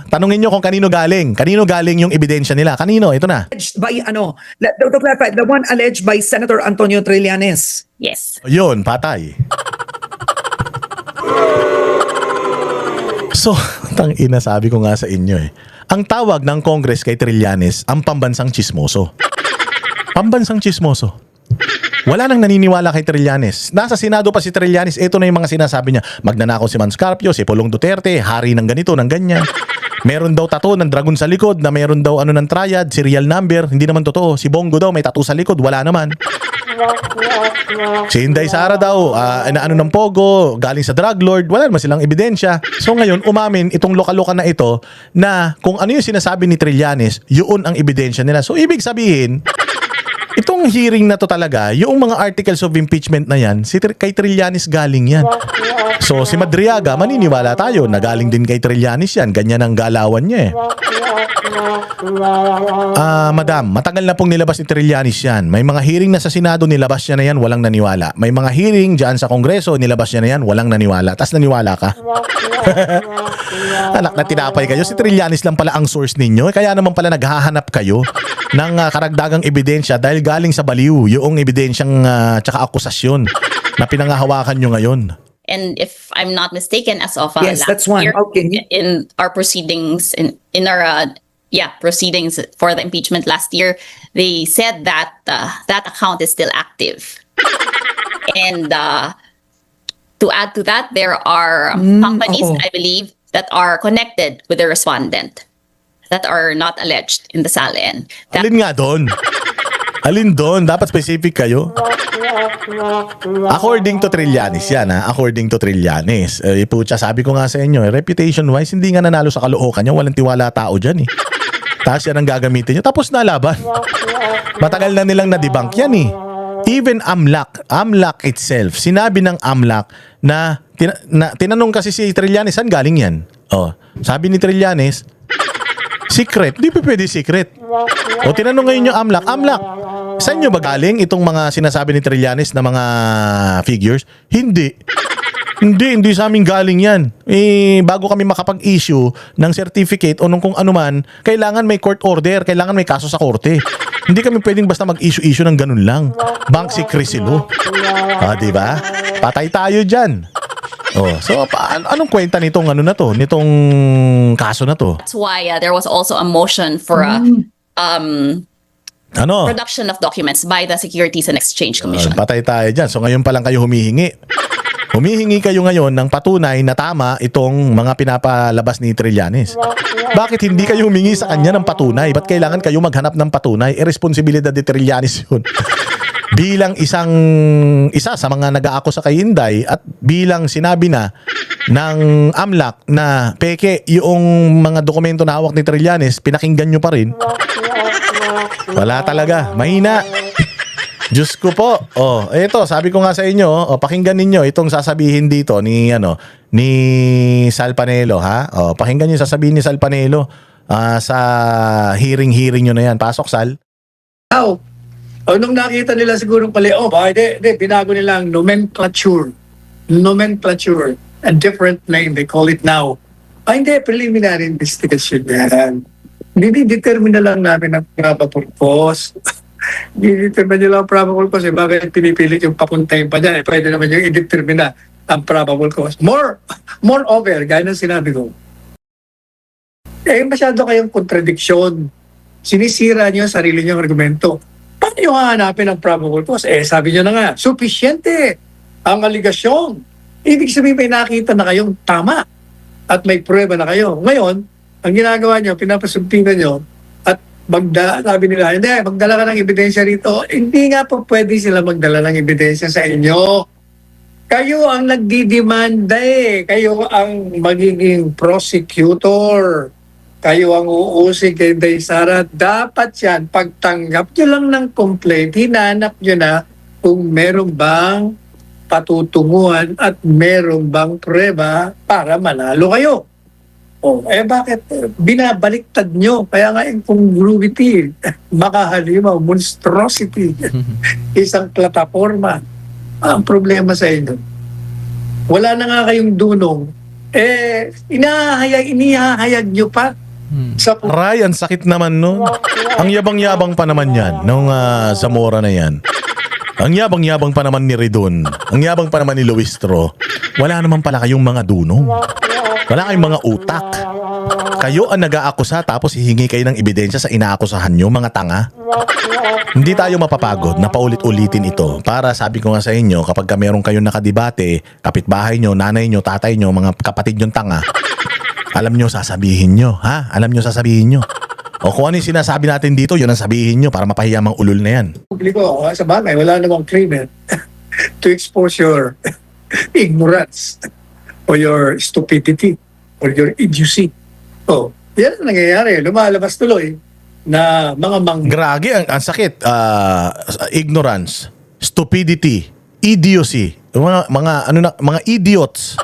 Tanungin nyo kung kanino galing. Kanino galing yung ebidensya nila? Kanino? Ito na. alleged by, to clarify, the one alleged by Senator Antonio Trillanes. yes, Yun, patay. So, tangina, sabi ko nga sa inyo eh. Ang tawag ng Congress kay Trillanes, ang pambansang chismoso. Pambansang chismoso. Wala nang naniniwala kay Trillanes. Nasa Senado pa si Trillanes, ito na yung mga sinasabi niya. Magnanakaw si Manscarpio, si Pulong Duterte, hari ng ganito, ng ganyan. Meron daw tattoo ng dragon sa likod, na meron daw ng triad, serial number. Hindi naman totoo. Si Bongo daw may tattoo sa likod, wala naman. Si Inday Sara daw, ng Pogo, galing sa drug lord, wala naman silang ebidensya. So ngayon, umamin itong loka-loka na ito na kung ano yung sinasabi ni Trillanes, yun ang ebidensya nila. So ibig sabihin, itong hearing na to talaga, yung mga articles of impeachment na yan, kay Trillanes galing yan. So si Madriaga, maniniwala tayo na galing din kay Trillanes yan. Ganyan ang galawan niya eh. Madam, matagal na pong nilabas ni Trillanes yan. May mga hearing na sa Senado, nilabas niya na yan, walang naniwala. May mga hearing dyan sa Kongreso, nilabas niya na yan, walang naniwala. Tas naniwala ka? Anak na tinapay kayo. Si Trillanes lang pala ang source ninyo. Kaya naman pala naghahanap kayo ng karagdagang ebidensya dahil galing sa baliw yung ebidensyang tsaka akusasyon na pinangahawakan nyo ngayon. and if I'm not mistaken, as of Yes, last that's one. year, Okay. in our proceedings, in our proceedings for the impeachment last year, they said that that account is still active. And to add to that, there are companies, oo. I believe, that are connected with the respondent that are not alleged in the SALN. That Alin nga doon? Alin doon? Dapat specific kayo. According to Trillanes yan according to Trillanes. Putya, sabi ko nga sa inyo, reputation wise, hindi nga nanalo sa kalookan niya, walang tiwala tao dyan eh. Tapos yan ang gagamitin niya, tapos nalaban. Matagal na nilang na-debunk yan eh. Even AMLAC itself, sinabi ng AMLAC na tinanong kasi si Trillanes, saan galing yan? Sabi ni Trillanes, secret. Di pa pwede secret. Tinanong ngayon yung AMLAC, saan nyo ba galing itong mga sinasabi ni Trillanes na mga figures? Hindi sa amin galing yan. Bago kami makapag-issue ng certificate o nung kung ano man, kailangan may court order, kailangan may kaso sa korte. Hindi kami pwedeng basta mag-issue ng ganun lang. Bank secrecy law. Diba? Patay tayo dyan. So anong kwenta nitong nitong kaso na to? that's why there was also a motion for production of documents by the Securities and Exchange Commission. Patay tayo dyan. So ngayon pa lang kayo humihingi. Humihingi kayo ngayon ng patunay na tama itong mga pinapalabas ni Trillanes. Bakit hindi kayo humingi sa kanya ng patunay? Ba't kailangan kayo maghanap ng patunay? Responsibilidad ni Trillanes yun. Bilang isa sa mga nag-aako sa kay Inday at bilang sinabi na ng AMLAC na peke yung mga dokumento na hawak ni Trillanes, pinakinggan nyo pa rin. Wala talaga. Mahina. Diyos ko po. Ito, sabi ko nga sa inyo, pakinggan ninyo itong sasabihin dito ni Sal Panelo, ha? Pakinggan niyo sasabihin ni Sal Panelo sa hearing nyo na yan. Pasok, Sal. Nung nakita nila siguro pala, binago nila ang nomenclature, a different name, they call it now. Hindi, preliminary investigation yan. Determine na lang namin ang probable cause. Determine nila ang probable cause, bakit pinipilit yung papuntahin pa dyan? Pwede naman yung i-determine na ang probable cause. Moreover, gaya ng sinabi ko, masyado kayong kontradiksyon. Sinisira niyo ang sarili niyong argumento. paano yung hahanapin ang probable cause? Sabi nyo na nga, sufisyente ang aligasyon. Ibig sabihin may nakita na kayong tama at may prueba na kayo. Ngayon, ang ginagawa nyo, pinapasumpingan nyo at sabi nila, hindi, magdala ka ng ebidensya rito. Hindi nga po pwede sila magdala ng ebidensya sa inyo. Kayo ang nagdidemanda Kayo ang magiging prosecutor. Kayo ang uusig kay Day Sara. Dapat yan, pagtanggap nyo lang ng complaint, hinanap nyo na kung meron bang patutunguhan at meron bang prueba para manalo kayo. Bakit binabaliktad nyo? Kaya nga yung congruity, makahalimaw, monstrosity, isang plataforma. Ang problema sa inyo, wala na nga kayong dunong, inihahayag nyo pa sa Aray, ang sakit naman nun. Ang yabang-yabang pa naman yan nung Zamora na yan. Ang yabang-yabang pa naman ni Redon. Ang yabang pa naman ni Luistro. Wala naman pala kayong mga dunong. Wala kayong mga utak. Kayo ang nag-aakusa tapos hihingi kayo ng ebidensya sa inaakusahan nyo, mga tanga. Hindi tayo mapapagod na paulit-ulitin ito. Para sabi ko nga sa inyo, kapag meron kayong nakadibate, kapitbahay nyo, nanay nyo, tatay nyo, mga kapatid nyong tanga, alam nyo sasabihin nyo, ha? Alam nyo sasabihin nyo. O kung ano yung sinasabi natin dito, yun ang sabihin nyo para mapahiya mang ulol na yan. publiko. Sa bagay, wala namang claimant to expose your ignorance or your stupidity or your idiocy. Yan ang nangyayari. Lumalabas tuloy na mga Grage, ang sakit. Ignorance, stupidity, idiocy, mga idiots.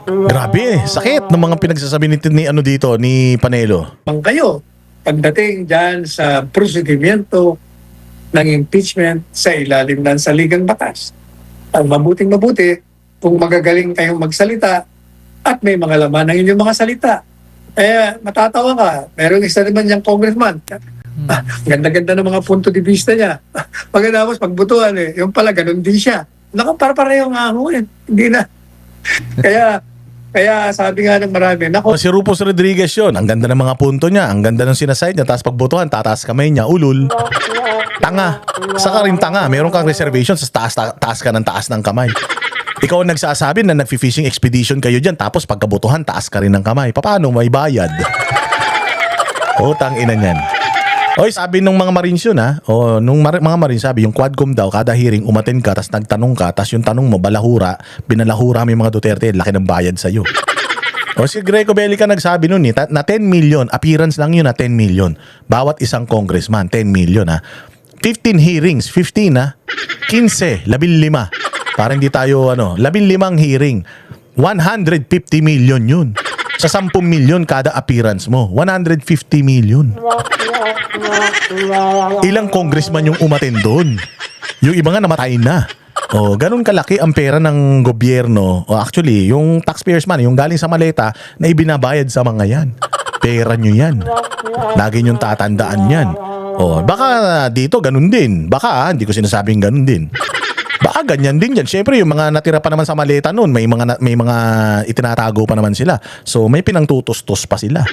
Grabe, sakit ng mga pinagsasabi ni Panelo. kayo pagdating dyan sa prosedimento ng impeachment sa ilalim ng saligang batas. Ang mabuting-mabuti kung magagaling kayong magsalita at may mga laman ng inyong mga salita. Matatawa ka. Meron isa naman niyang congressman. Ganda-ganda ng mga punto de vista niya. Pagkatapos pagbutuhan yung pala ganun din siya. Para-pareho nga ako Hindi na. Kaya sabi nga ng marami, Si Rufus Rodriguez yun. Ang ganda ng mga punto niya. Ang ganda ng sinaside niya. Tapos pagbutuhan, tataas kamay niya. Ulul. Tanga. Saka rin tanga. Meron kang reservation sa taas ka ng taas ng kamay. Ikaw ang nagsasabi na nag-fishing expedition kayo dyan. Tapos pagkabutuhan, taas ka rin ng kamay. Paano? May bayad. Tang ina niyan. Oy, sabi nung mga Marines yun nung mga Marines sabi, yung Quadcom daw, kada hearing umattend ka, tas nagtanong ka, tas yung tanong mo, binalahura mo yung mga Duterte, laki ng bayad sa'yo. Si Greco Bellica nagsabi nun na 10 million, appearance lang yun 10 million. Bawat isang congressman, 10 million 15 hearings, 15 15, 15. Para hindi tayo 15 hearing, 150 million yun. Sa 10 million kada appearance mo, 150 million. Ilang congressman yung umattend doon? Yung iba nga namatay na. Ganun kalaki ang pera ng gobyerno. Actually, yung taxpayers money, yung galing sa maleta na ibinabayad sa mga yan. Pera nyo yan. Lagi nyong tatandaan yan. Baka dito ganun din. Baka hindi ko sinasabing ganun din. Baka ganyan din yan. Siyempre, yung mga natira pa naman sa maleta noon, may mga itinatago pa naman sila. So, may pinangtutustos pa sila.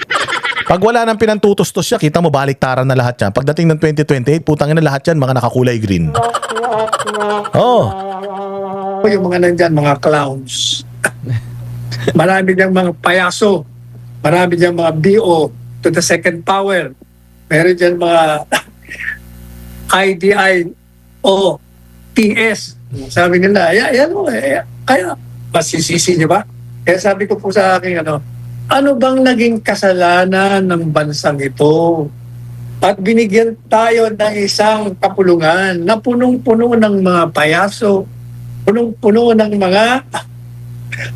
Pag wala nang pinantutustos siya, kita mo baliktaran na lahat yan. Pagdating ng 2028, putangin na lahat yan, mga nakakulay green. Yung mga nandyan, mga clowns. Marami diyang mga payaso. Marami diyang mga BO to the second power. Meron dyan mga IDIO TS. Sabi nila, yan mo kaya masisisi niyo ba? Kaya sabi ko po sa akin, ano bang naging kasalanan ng bansang ito? At binigyan tayo ng isang kapulungan na punong-puno ng mga payaso, punong-puno ng mga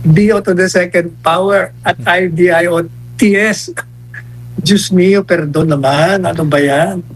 BO to the second power at IDIO TS. Diyos mio, perdon naman. Ano ba yan?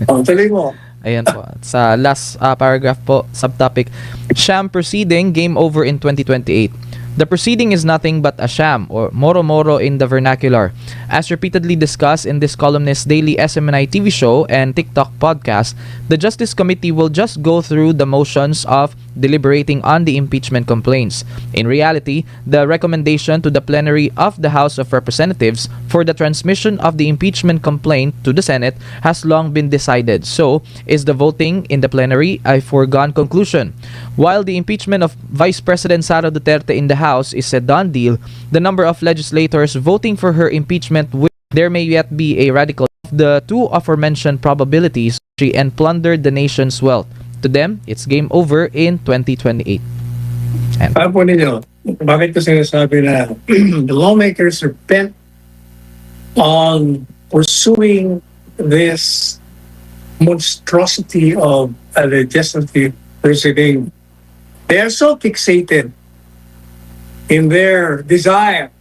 Tuloy mo. Ayan po. Sa last paragraph po, subtopic, sham proceeding, game over in 2028. The proceeding is nothing but a sham, or moro-moro in the vernacular. As repeatedly discussed in this columnist's daily SMNI TV show and TikTok podcast, the Justice Committee will just go through the motions of deliberating on the impeachment complaints. In reality, the recommendation to the plenary of the House of Representatives for the transmission of the impeachment complaint to the Senate has long been decided. So, is the voting in the plenary a foregone conclusion? While the impeachment of Vice President Sara Duterte in the House is a done deal, the number of legislators voting for her impeachment there may yet be a radical of the two aforementioned probabilities and plundered the nation's wealth. To them, it's game over in 2028. Alam po ninyo, bakit ko sinasabi na the lawmakers are bent on pursuing this monstrosity of a legislative proceeding. They are so fixated in their desire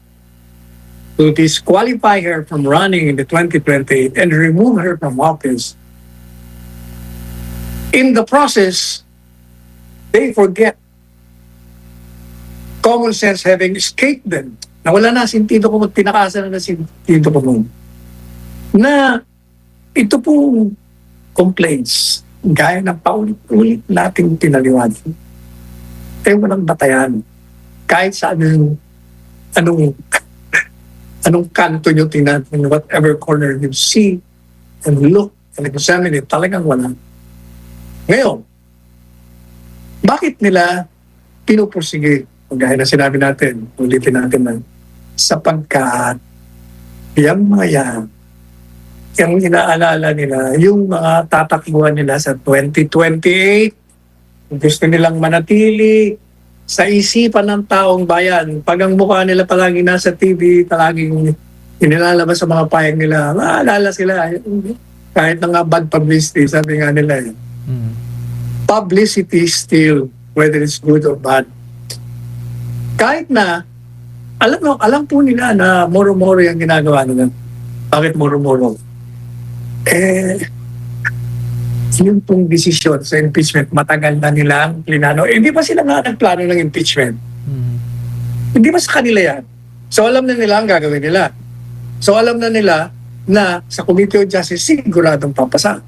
to disqualify her from running in the 2028 and remove her from office. In the process, they forget common sense having escaped them. Nawala na sentido ko, tinakasan na sentido ko mo. Na ito pong complaints, gaya ng paulit-ulit nating pinaliwanag, ay walang batayan. Kahit sa anong kanto nyo tingnan, in whatever corner you see and look and examine it, talagang wala. Ngayon, bakit nila pinupursige? Gaya na sinabi natin, ulitin natin na, sapagkat yung mga yan, yung inaalala nila, yung mga tatakbuhan nila sa 2028, gusto nilang manatili sa isipan ng taong bayan. Pag ang mukha nila palagi nasa TV, palaging inilalabas sa mga payag nila, maalala sila. Kahit na nga bad publicity, sabi nga nila. Publicity still, whether it's good or bad. Kahit na, alam po nila na moro-moro yung ginagawa nila. Bakit moro-moro? Yung pong desisyon sa impeachment, matagal na nilang plinano. Hindi pa sila nga nagplano ng impeachment. Hindi pa sa kanila yan. So alam na nila ang gagawin nila. So alam na nila na sa Committee on Justice siguradong papasa.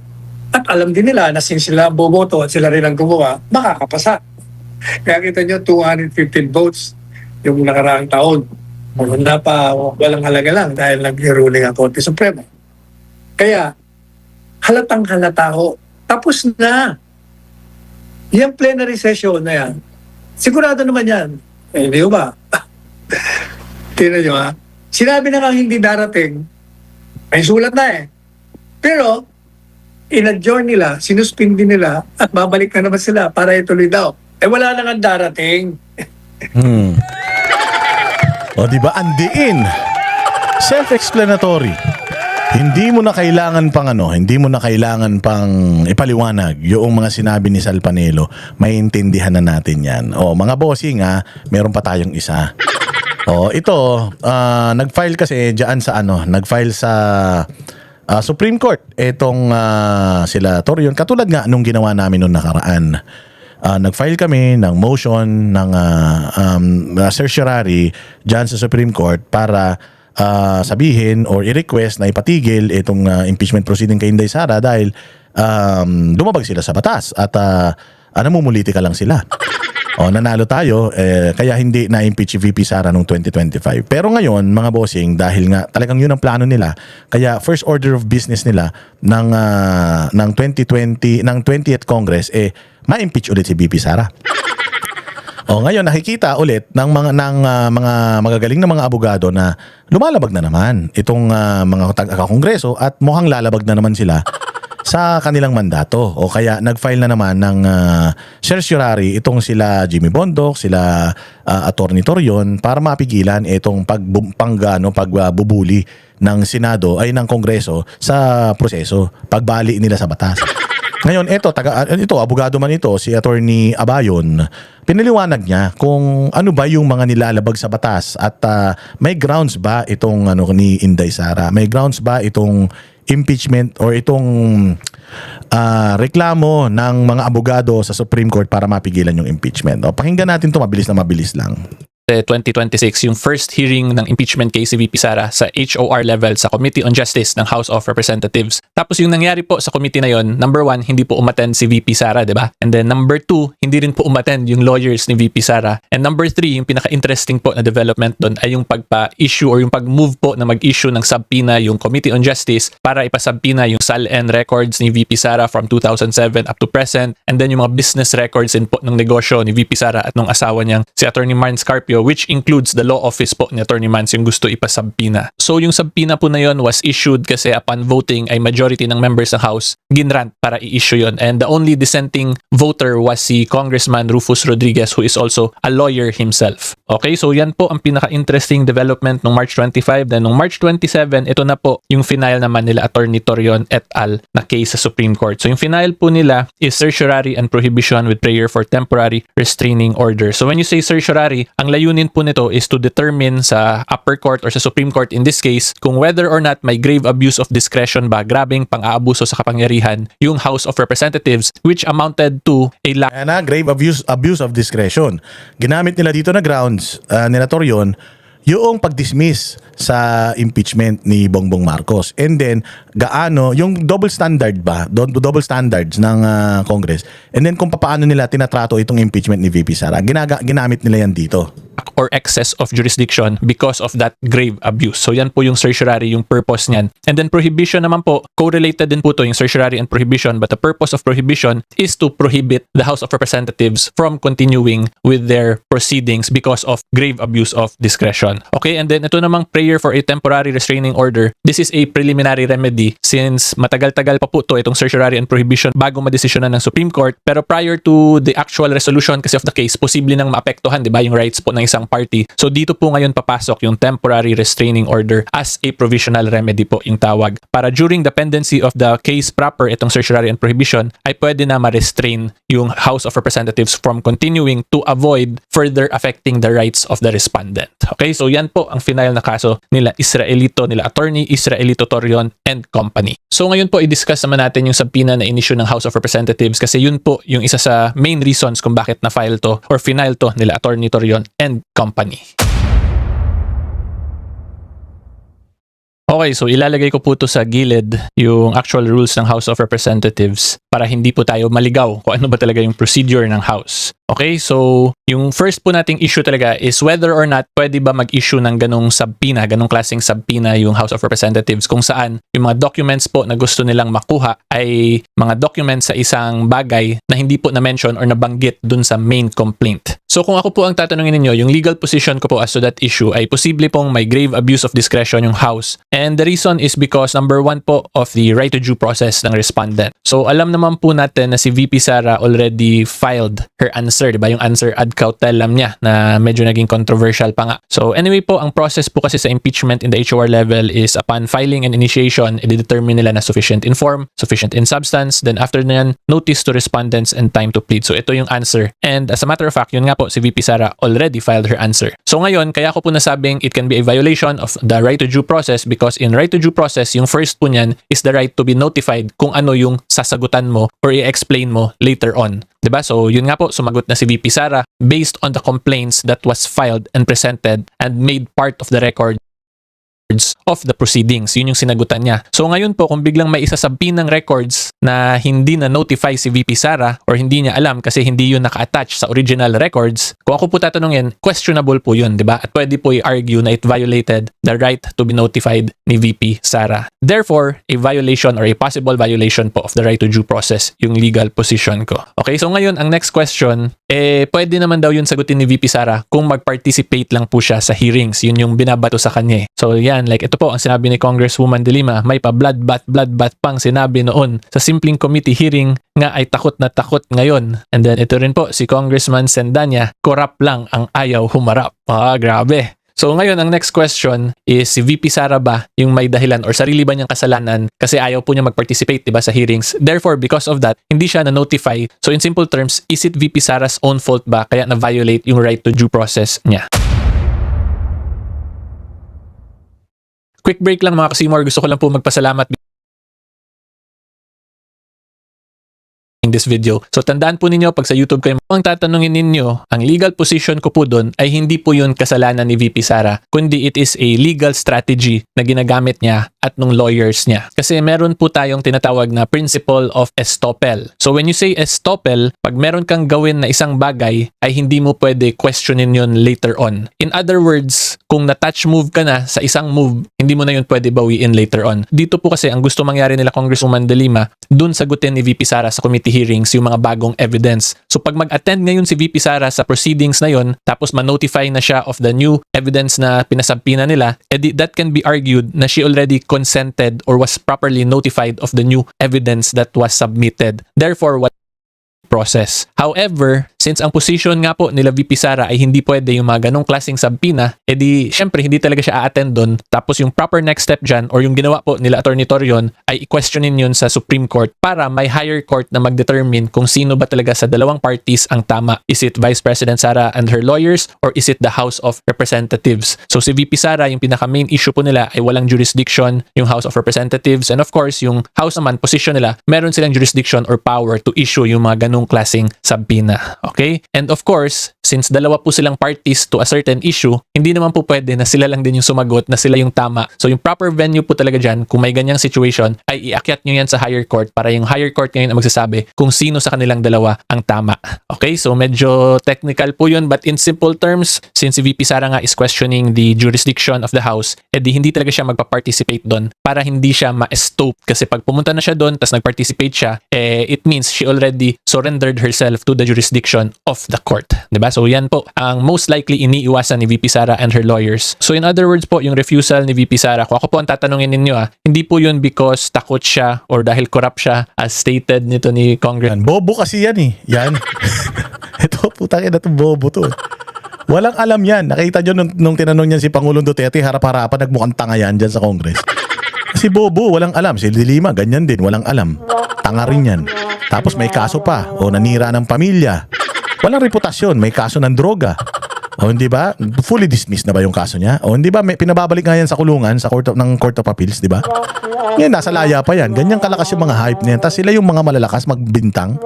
At alam din nila na since sila boboto at sila rin ang gumawa, makakapasa. Kaya kita nyo, 215 votes yung nakaraang taon. Maganda pa, walang halaga lang dahil nag-ruling ang Korte Suprema. Kaya, halatang halata ho. Tapos na. Yung plenary session na yan, sigurado naman yan. Hindi ba? Tingnan nyo ha. Sinabi na nga hindi darating, may sulat na eh. Pero, in-adjourn nila, sinuspindi nila, at babalik na naman sila para ituloy daw. Wala na nga darating. O di ba andiin? Self-explanatory. Hindi mo na kailangan pang ipaliwanag yung mga sinabi ni Sal Panelo. Maintindihan na natin 'yan. O mga bossing meron pa tayong isa. O ito, nag-file kasi diyan sa nag-file sa Supreme Court itong sila Torion, katulad nga nung ginawa namin nung nakaraan. Nag-file kami ng motion ng certiorari dyan sa Supreme Court para sabihin or i-request na ipatigil itong impeachment proceeding kay Inday Sara dahil lumabag sila sa batas at namumuliti ka lang sila. Nanalo tayo, kaya hindi na-impeach si VP Sara noong 2025. Pero ngayon, mga bossing, dahil nga talagang yun ang plano nila, kaya first order of business nila ng 20th Congress, ma-impeach ulit si VP Sara. Ngayon nakikita ulit ng mga magagaling na mga abogado na lumalabag na naman itong mga taga-kongreso at mukhang lalabag na naman sila sa kanilang mandato. O kaya nag-file na naman ng certiorari itong sila Jimmy Bondoc, sila Attorney Torion para mapigilan itong pagbubuli ng Senado ay ng Kongreso sa proseso, pagbali nila sa batas. Ngayon, ito abogado man ito, si Attorney Abayon, pinaliwanag niya kung ano ba yung mga nilalabag sa batas at may grounds ba itong ni Inday Sara, may grounds ba itong impeachment or itong reklamo ng mga abogado sa Supreme Court para mapigilan yung impeachment. Pakinggan natin to, mabilis lang. 2026, yung first hearing ng impeachment case si VP Sara sa HOR level sa Committee on Justice ng House of Representatives. Tapos yung nangyari po sa committee na yon, number 1, hindi po umattend si VP Sara, di ba? And then number 2, hindi rin po umattend yung lawyers ni VP Sara. And number 3, yung pinaka-interesting po na development doon ay yung pagpa-issue or yung pag-move po na mag-issue ng subpoena yung Committee on Justice para ipasubpoena yung SALN records ni VP Sara from 2007 up to present, and then yung mga business records din po ng negosyo ni VP Sara at nung asawa niyang si Attorney Mans Carpio, which includes the law office po ni Attorney Mans yung gusto ipasubpoena. So yung subpoena po na yon was issued kasi upon voting ay majority ng members ng House ginrant para i-issue yon, and the only dissenting voter was si Congressman Rufus Rodriguez, who is also a lawyer himself. Okay, so yan po ang pinaka-interesting development nung March 25. Then nung March 27, ito na po yung final naman nila Attorney Torion et al. Na case sa Supreme Court. So yung final po nila is certiorari and prohibition with prayer for temporary restraining order. So when you say certiorari, ang layunin po nito is to determine sa upper court or sa Supreme Court in this case kung whether or not may grave abuse of discretion ba, grabing pang-aabuso sa kapangyarihan yung House of Representatives, which amounted to a lack Ayan na, grave abuse of discretion. Ginamit nila dito na grounds, nila Torion, yung pag-dismiss sa impeachment ni Bongbong Marcos. And then, gaano, yung double standard ba, double standards ng Congress. And then, kung paano nila tinatrato itong impeachment ni VP Sara, ginamit nila yan dito. or excess of jurisdiction because of that grave abuse. So yan po yung certiorari, yung purpose niyan. And then prohibition naman po, correlated din po to yung certiorari and prohibition, but the purpose of prohibition is to prohibit the House of Representatives from continuing with their proceedings because of grave abuse of discretion. Okay, and then ito namang prayer for a temporary restraining order. This is a preliminary remedy since matagal-tagal pa po to itong certiorari and prohibition bago madesisyonan ng Supreme Court. Pero prior to the actual resolution kasi of the case, posible nang maapektuhan, di ba, yung rights po ng isang party. So dito po ngayon papasok yung temporary restraining order as a provisional remedy po yung tawag. Para during the pendency of the case proper, itong certiorari and prohibition, ay pwede na ma-restrain yung House of Representatives from continuing to avoid further affecting the rights of the respondent. Okay, so yan po ang final na kaso nila Israelito, nila Attorney Israelito Torion and Company. So ngayon po i-discuss naman natin yung subpoena na in-issue ng House of Representatives kasi yun po yung isa sa main reasons kung bakit na-file to or final to nila Attorney Torion and Company. Okay, so ilalagay ko po to sa gilid yung actual rules ng House of Representatives para hindi po tayo maligaw kung ano ba talaga yung procedure ng House. Okay, so yung first po nating issue talaga is whether or not pwede ba mag-issue ng ganong subpoena, ganong klaseng subpoena yung House of Representatives kung saan yung mga documents po na gusto nilang makuha ay mga documents sa isang bagay na hindi po na-mention or nabanggit dun sa main complaint. So kung ako po ang tatanungin ninyo, yung legal position ko po as to that issue ay posible pong may grave abuse of discretion yung House. And the reason is because number one po of the right to due process ng respondent. So alam naman po natin na si VP Sara already filed her answer, di ba? Yung answer ad cautelam niya na medyo naging controversial pa nga. So anyway po, ang process po kasi sa impeachment in the HOR level is upon filing and initiation, i-determine nila na sufficient in form, sufficient in substance, then after na yan, notice to respondents and time to plead. So ito yung answer. And as a matter of fact, yun nga po, si VP Sara already filed her answer. So ngayon, kaya ko po nasabing it can be a violation of the right to due process because in right to due process, yung first po niyan is the right to be notified kung ano yung sasagutan mo or i-explain mo later on. Diba? So yun nga po, sumagot na si VP Sara based on the complaints that was filed and presented and made part of the record of the proceedings. Yun yung sinagutan niya. So ngayon po, kung biglang may isasabpin ng records na hindi na notify si VP Sara or hindi niya alam kasi hindi yun naka-attach sa original records, kung ako po tatanungin, questionable po yun, di ba? At pwede po i-argue na it violated the right to be notified ni VP Sara. Therefore, a violation or a possible violation po of the right to due process yung legal position ko. Okay, so ngayon, ang next question, pwede naman daw yun sagutin ni VP Sara kung mag-participate lang po siya sa hearings. Yun yung binabato sa kanya. So yan, like ito po ang sinabi ni Congresswoman De Lima, may pa bloodbath pang sinabi noon sa simpleng committee hearing nga ay takot na takot ngayon. And then ito rin po si Congressman Sendanya, corrupt lang ang ayaw humarap. Grabe. So ngayon ang next question is si VP Sara ba yung may dahilan or sarili ba niyang kasalanan kasi ayaw po niya mag-participate, diba, sa hearings. Therefore, because of that, hindi siya na-notify. So in simple terms, is it VP Sara's own fault ba kaya na-violate yung right to due process niya? Quick break lang mga kasimor, gusto ko lang po magpasalamat in this video. So tandaan po ninyo, pag sa YouTube kayo ang tatanungin ninyo, ang legal position ko po doon ay hindi po yun kasalanan ni VP Sara, kundi it is a legal strategy na ginagamit niya at nung lawyers niya. Kasi meron po tayong tinatawag na principle of estoppel. So when you say estoppel, pag meron kang gawin na isang bagay, ay hindi mo pwede questionin yun later on. In other words, kung na-touch move ka na sa isang move, hindi mo na yun pwede bawiin later on. Dito po kasi ang gusto mangyari nila Congresswoman De Lima, dun sagutin ni VP Sara sa committee hearings yung mga bagong evidence. So pag mag-attend ngayon si VP Sara sa proceedings na yun, tapos ma-notify na siya of the new evidence na pinasampina nila, edi that can be argued na she already consented or was properly notified of the new evidence that was submitted. Therefore, what process. However, since ang position nga po nila VP Sara ay hindi pwede yung mga ganong klaseng subpoena, edi syempre hindi talaga siya a-attend doon. Tapos yung proper next step dyan or yung ginawa po nila Attorney Torion ay i-questionin yun sa Supreme Court para may higher court na mag-determine kung sino ba talaga sa dalawang parties ang tama. Is it Vice President Sara and her lawyers or is it the House of Representatives? So si VP Sara, yung pinaka main issue po nila ay walang jurisdiction yung House of Representatives, and of course yung House naman, position nila, meron silang jurisdiction or power to issue yung mga ganong klaseng subpoena. Okay? And of course, since dalawa po silang parties to a certain issue, hindi naman po pwede na sila lang din yung sumagot, na sila yung tama. So yung proper venue po talaga dyan, kung may ganyang situation, ay iakyat nyo yan sa higher court para yung higher court ngayon ang magsasabi kung sino sa kanilang dalawa ang tama. Okay? So medyo technical po yun, but in simple terms, since si VP Sara nga is questioning the jurisdiction of the House, edi hindi talaga siya magpa-participate doon para hindi siya ma-estope. Kasi pag pumunta na siya doon, tas nag-participate siya, it means she already surrendered herself to the jurisdiction of the court. Diba? So yan po ang most likely iniiwasan ni VP Sara and her lawyers. So in other words po, yung refusal ni VP Sara, kung ako po ang tatanungin ninyo, hindi po yun because takot siya or dahil corrupt siya as stated nito ni Congress. Yan, bobo kasi yan eh. Yan. Ito, putangin na itong bobo to. Walang alam yan. Nakita nyo nung tinanong niyan si Pangulong Duterte, harap-harapan, nagmukhang tanga yan dyan sa Congress. Si bobo, walang alam. Si De Lima, ganyan din, walang alam. Tanga rin yan. Tapos may kaso pa, o nanira ng pamilya. Walang reputasyon, may kaso ng droga. O hindi ba? Fully dismissed na ba yung kaso niya? O hindi ba? May pinababalik nga yan sa kulungan, sa Court of Appeals, di ba? Ngayon, nasa laya pa yan. Ganyan kalakas yung mga hype niyan. Tapos sila yung mga malalakas magbintang.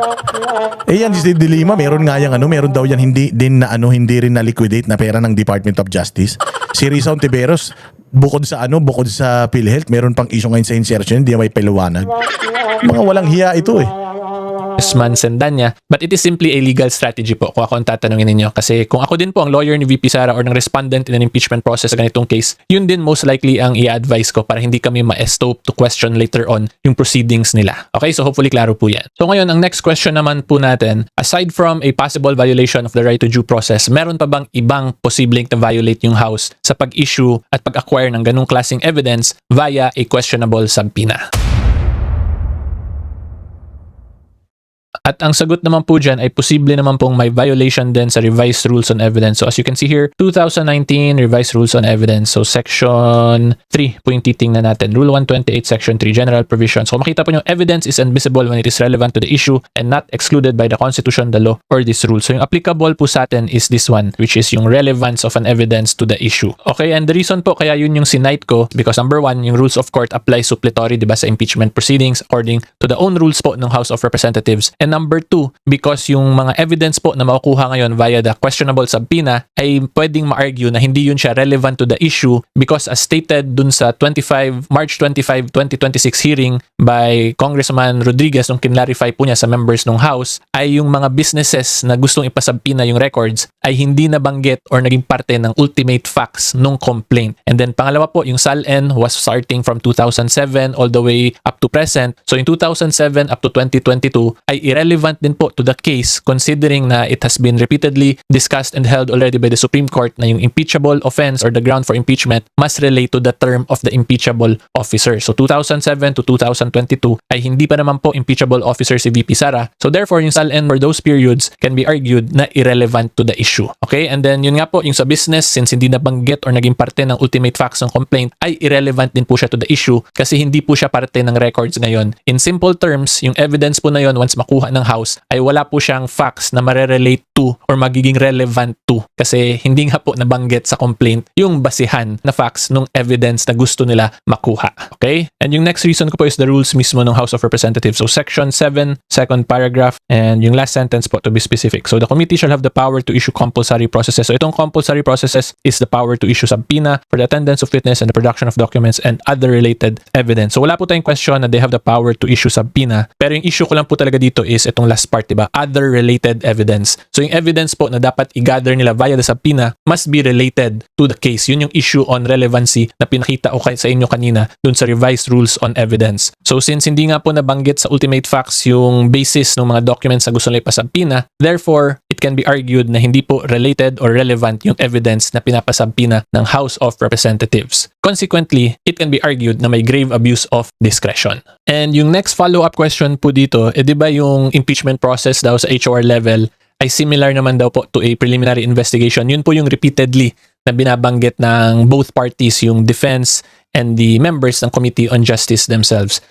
Yan, si De Lima, meron nga yung meron daw yan hindi rin na liquidate na pera ng Department of Justice. Si Risa Ontiveros, bukod sa PhilHealth, meron pang issue ngayon sa insertion, hindi may paliwanag. Mga walang hiya ito eh. Congressman Sendanya, but it is simply a legal strategy po kung ako ang tatanungin ninyo. Kasi kung ako din po ang lawyer ni VP Sara or ng respondent in an impeachment process sa ganitong case, yun din most likely ang i-advise ko para hindi kami ma-estope to question later on yung proceedings nila. Okay, so hopefully klaro po yan. So ngayon, ang next question naman po natin, aside from a possible violation of the right to due process, meron pa bang ibang posibleng na violate yung House sa pag-issue at pag-acquire ng ganung klaseng evidence via a questionable subpoena? At ang sagot naman po dyan ay posible naman pong may violation din sa Revised Rules on Evidence. So as you can see here, 2019 Revised Rules on Evidence. So Section 3 po yung titingnan natin. Rule 128, Section 3, General Provisions. So makita po nyo, evidence is admissible when it is relevant to the issue and not excluded by the Constitution, the law, or this rule. So yung applicable po sa atin is this one, which is yung relevance of an evidence to the issue. Okay, and the reason po kaya yun yung sinite ko, because number one, yung rules of court apply suppletory, diba, sa impeachment proceedings according to the own rules po ng House of Representatives. And number two, because yung mga evidence po na makukuha ngayon via the questionable subpoena ay pwedeng ma-argue na hindi yun siya relevant to the issue because as stated dun sa March 25, 2026 hearing by Congressman Rodriguez nung kinlarify po niya sa members ng House ay yung mga businesses na gustong ipasubpoena yung records ay hindi nabanggit or naging parte ng ultimate facts nung complaint. And then pangalawa po, yung SALN was starting from 2007 all the way up to present. So in 2007 up to 2022 ay irrelevant din po to the case considering na it has been repeatedly discussed and held already by the Supreme Court na yung impeachable offense or the ground for impeachment must relate to the term of the impeachable officer. So 2007 to 2022 ay hindi pa naman po impeachable officer si VP Sara. So therefore, yung SALN for those periods can be argued na irrelevant to the issue. Okay? And then yun nga po, yung sa business, since hindi nabanggit or naging parte ng ultimate facts ng complaint, ay irrelevant din po siya to the issue kasi hindi po siya parte ng records ngayon. In simple terms, yung evidence po na yun, once makuha ginawa ng House ay wala po siyang facts na marerelate to or magiging relevant to kasi hindi nga po nabanggit sa complaint yung basihan na facts nung evidence na gusto nila makuha. Okay? And yung next reason ko po is the rules mismo ng House of Representatives. So Section 7, second paragraph, and yung last sentence po to be specific. So the committee shall have the power to issue compulsory processes. So itong compulsory processes is the power to issue subpoena for the attendance of witness and the production of documents and other related evidence. So wala po tayong question na they have the power to issue subpoena. Pero yung issue ko lang po talaga dito is itong last part, diba? Other related evidence. So yung evidence po na dapat i-gather nila via the subpoena must be related to the case. Yun yung issue on relevancy na pinakita ko sa inyo kanina dun sa revised rules on evidence. So since hindi nga po nabanggit sa ultimate facts yung basis ng mga documents na gusto nila ipasubpoena, therefore, it can be argued na hindi po related or relevant yung evidence na pinapasubpoena ng House of Representatives. Consequently, it can be argued na may grave abuse of discretion. And yung next follow-up question po dito, di ba yung impeachment process daw sa HOR level ay similar naman daw po to a preliminary investigation. Yun po yung repeatedly na binabanggit ng both parties, yung defense and the members ng Committee on Justice themselves.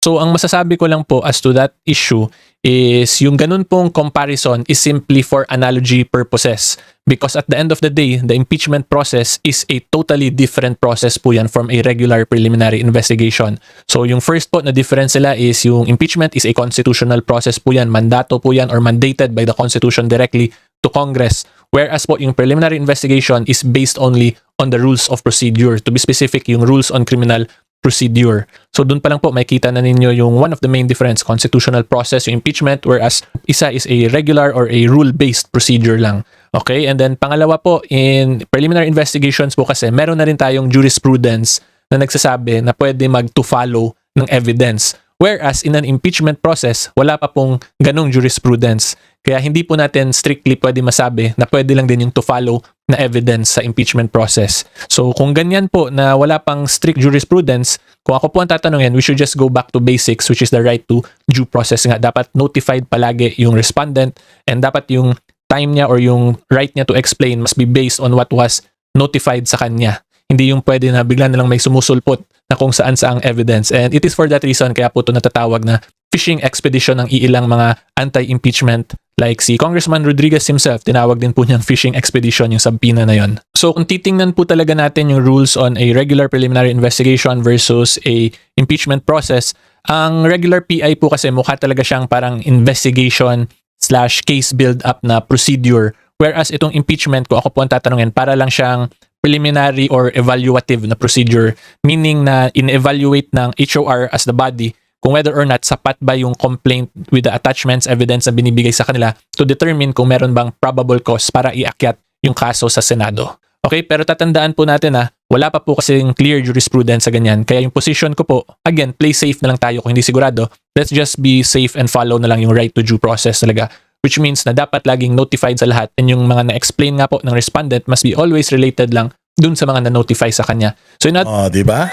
So, ang masasabi ko lang po as to that issue is yung ganun pong comparison is simply for analogy purposes. Because at the end of the day, the impeachment process is a totally different process po yan from a regular preliminary investigation. So, yung first po na difference nila is yung impeachment is a constitutional process po yan. Mandato po yan or mandated by the Constitution directly to Congress. Whereas po yung preliminary investigation is based only on the rules of procedure. To be specific, yung rules on criminal procedure. So doon pa lang po makita na ninyo yung one of the main difference, constitutional process, yung impeachment, whereas isa is a regular or a rule-based procedure lang. Okay? And then pangalawa po, in preliminary investigations po kasi, meron na rin tayong jurisprudence na nagsasabi na pwede mag-to-follow ng evidence. Whereas in an impeachment process, wala pa pong ganong jurisprudence. Kaya hindi po natin strictly pwede masabi na pwede lang din yung to follow na evidence sa impeachment process. So kung ganyan po na wala pang strict jurisprudence, kung ako po ang tatanungin, we should just go back to basics, which is the right to due process nga. Dapat notified palagi yung respondent and dapat yung time niya or yung right niya to explain must be based on what was notified sa kanya. Hindi yung pwede na bigla na lang may sumusulpot na kung saan saang evidence. And it is for that reason kaya po ito natatawag na fishing expedition ng iilang mga anti-impeachment like si Congressman Rodriguez himself, tinawag din po niyang fishing expedition yung subpoena na yon. So kung titingnan po talaga natin yung rules on a regular preliminary investigation versus a impeachment process, ang regular PI po kasi mukha talaga siyang parang investigation / case build-up na procedure. Whereas itong impeachment, ko ako po ang tatanungin, para lang siyang preliminary or evaluative na procedure. Meaning na in-evaluate ng HOR as the body kung whether or not sapat ba yung complaint with the attachments, evidence na binibigay sa kanila to determine kung meron bang probable cause para iakyat yung kaso sa Senado. Okay, pero tatandaan po natin na wala pa po kasing clear jurisprudence sa ganyan. Kaya yung position ko po, again, play safe na lang tayo kung hindi sigurado. Let's just be safe and follow na lang yung right to due process talaga. Which means na dapat laging notified sa lahat and yung mga na-explain nga po ng respondent must be always related lang dun sa mga na-notify sa kanya. So di ba?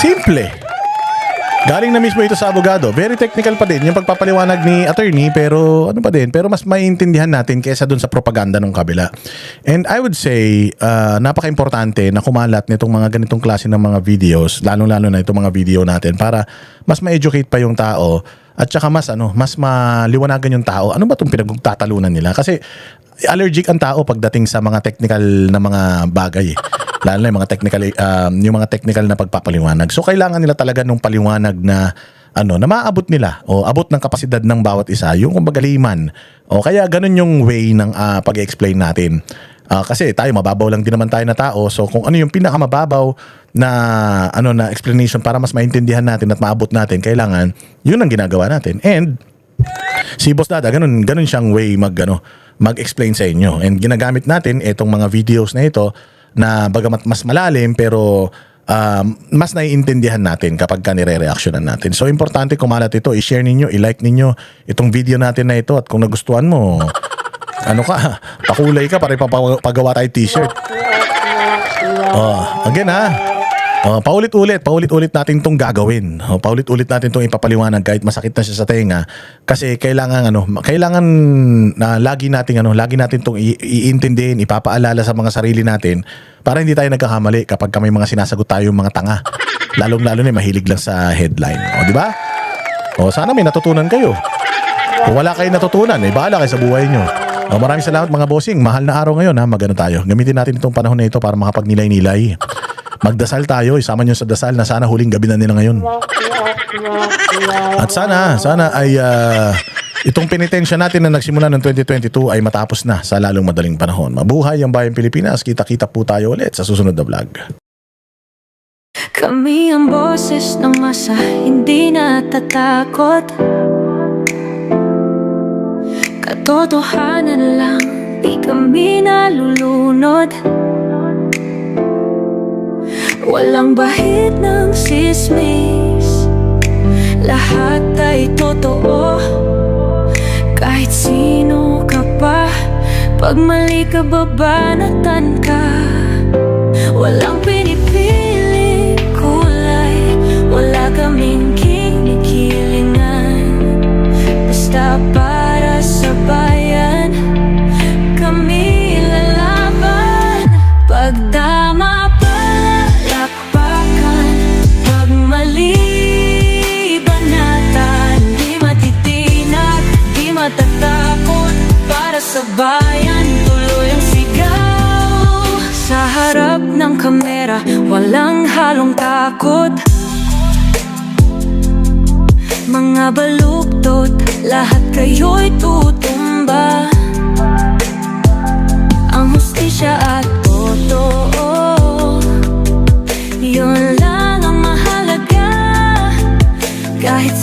Simple. Galing na mismo ito sa abogado. Very technical pa din yung pagpapaliwanag ni attorney pero ano pa din, pero mas maiintindihan natin kaysa dun sa propaganda ng kabila. And I would say, napaka-importante na kumalat nitong mga ganitong klase ng mga videos, lalong-lalo na itong mga video natin para mas ma-educate pa yung tao at saka mas maliwanagan yung tao. Ano ba itong pinagtatalunan nila? Kasi allergic ang tao pagdating sa mga technical na mga bagay eh. Lalo na yung mga technical na pagpapaliwanag. So kailangan nila talaga nung paliwanag na na maaabot nila o abot ng kapasidad ng bawat isa, yung kumbaga layman. O kaya ganun yung way ng pag-explain natin. Kasi tayo mababaw lang din naman tayo na tao. So kung ano yung pinakamababaw na na explanation para mas maintindihan natin at maabot natin, kailangan yun ang ginagawa natin. And si Boss Dada, ganun siyang way mag-explain sa inyo. And ginagamit natin itong mga videos na ito na bagamat mas malalim pero mas naiintindihan natin kapag nire-reactionan natin. So importante kumalat ito, i-share ninyo, i-like ninyo itong video natin na ito at kung nagustuhan mo, pakulay ka para ipapagawa tayo t-shirt. Again Paulit-ulit natin tong gagawin. Paulit-ulit natin tong ipapaliwanag kahit masakit na siya sa tenga kasi kailangan na lagi natin tong iintindihin, ipapaalala sa mga sarili natin para hindi tayo nagkakamali kapag may mga sinasagot tayo mga tanga. Lalong-lalo na mahilig lang sa headline. Di ba? Sana may natutunan kayo. Kung wala kayo natutunan, bahala kayo sa buhay nyo. Maraming salamat mga bossing. Mahal na araw ngayon, magano tayo. Gamitin natin itong panahon na ito para makapagnilay-nilay. Magdasal tayo, isama nyo sa dasal na sana huling gabi na nila ngayon. At sana ay itong penitensya natin na nagsimula ng 2022 ay matapos na sa lalong madaling panahon. Mabuhay ang bayang Pilipinas. Kita-kita po tayo ulit sa susunod na vlog. Kami ang boses ng masa, hindi natatakot. Katotohanan lang, di kami nalulunod. Walang bahid ng sismis, lahat ay totoo. Kahit sino ka pa, pag mali ka babanatan ka. Walang pinipili kulay, wala kaming kinikilingan. Basta para sa bayan, kami lalaban. Pag tama palakpakan, pag mali banatan. Di matitinag, di matatakot, para sa bayan tuloy ang sigaw. Sa harap ng kamera, walang halong takot. Mga baluktot, lahat kayo'y tutumba. Ang hustisya at totoo, yun lang ang mahalaga. Kahit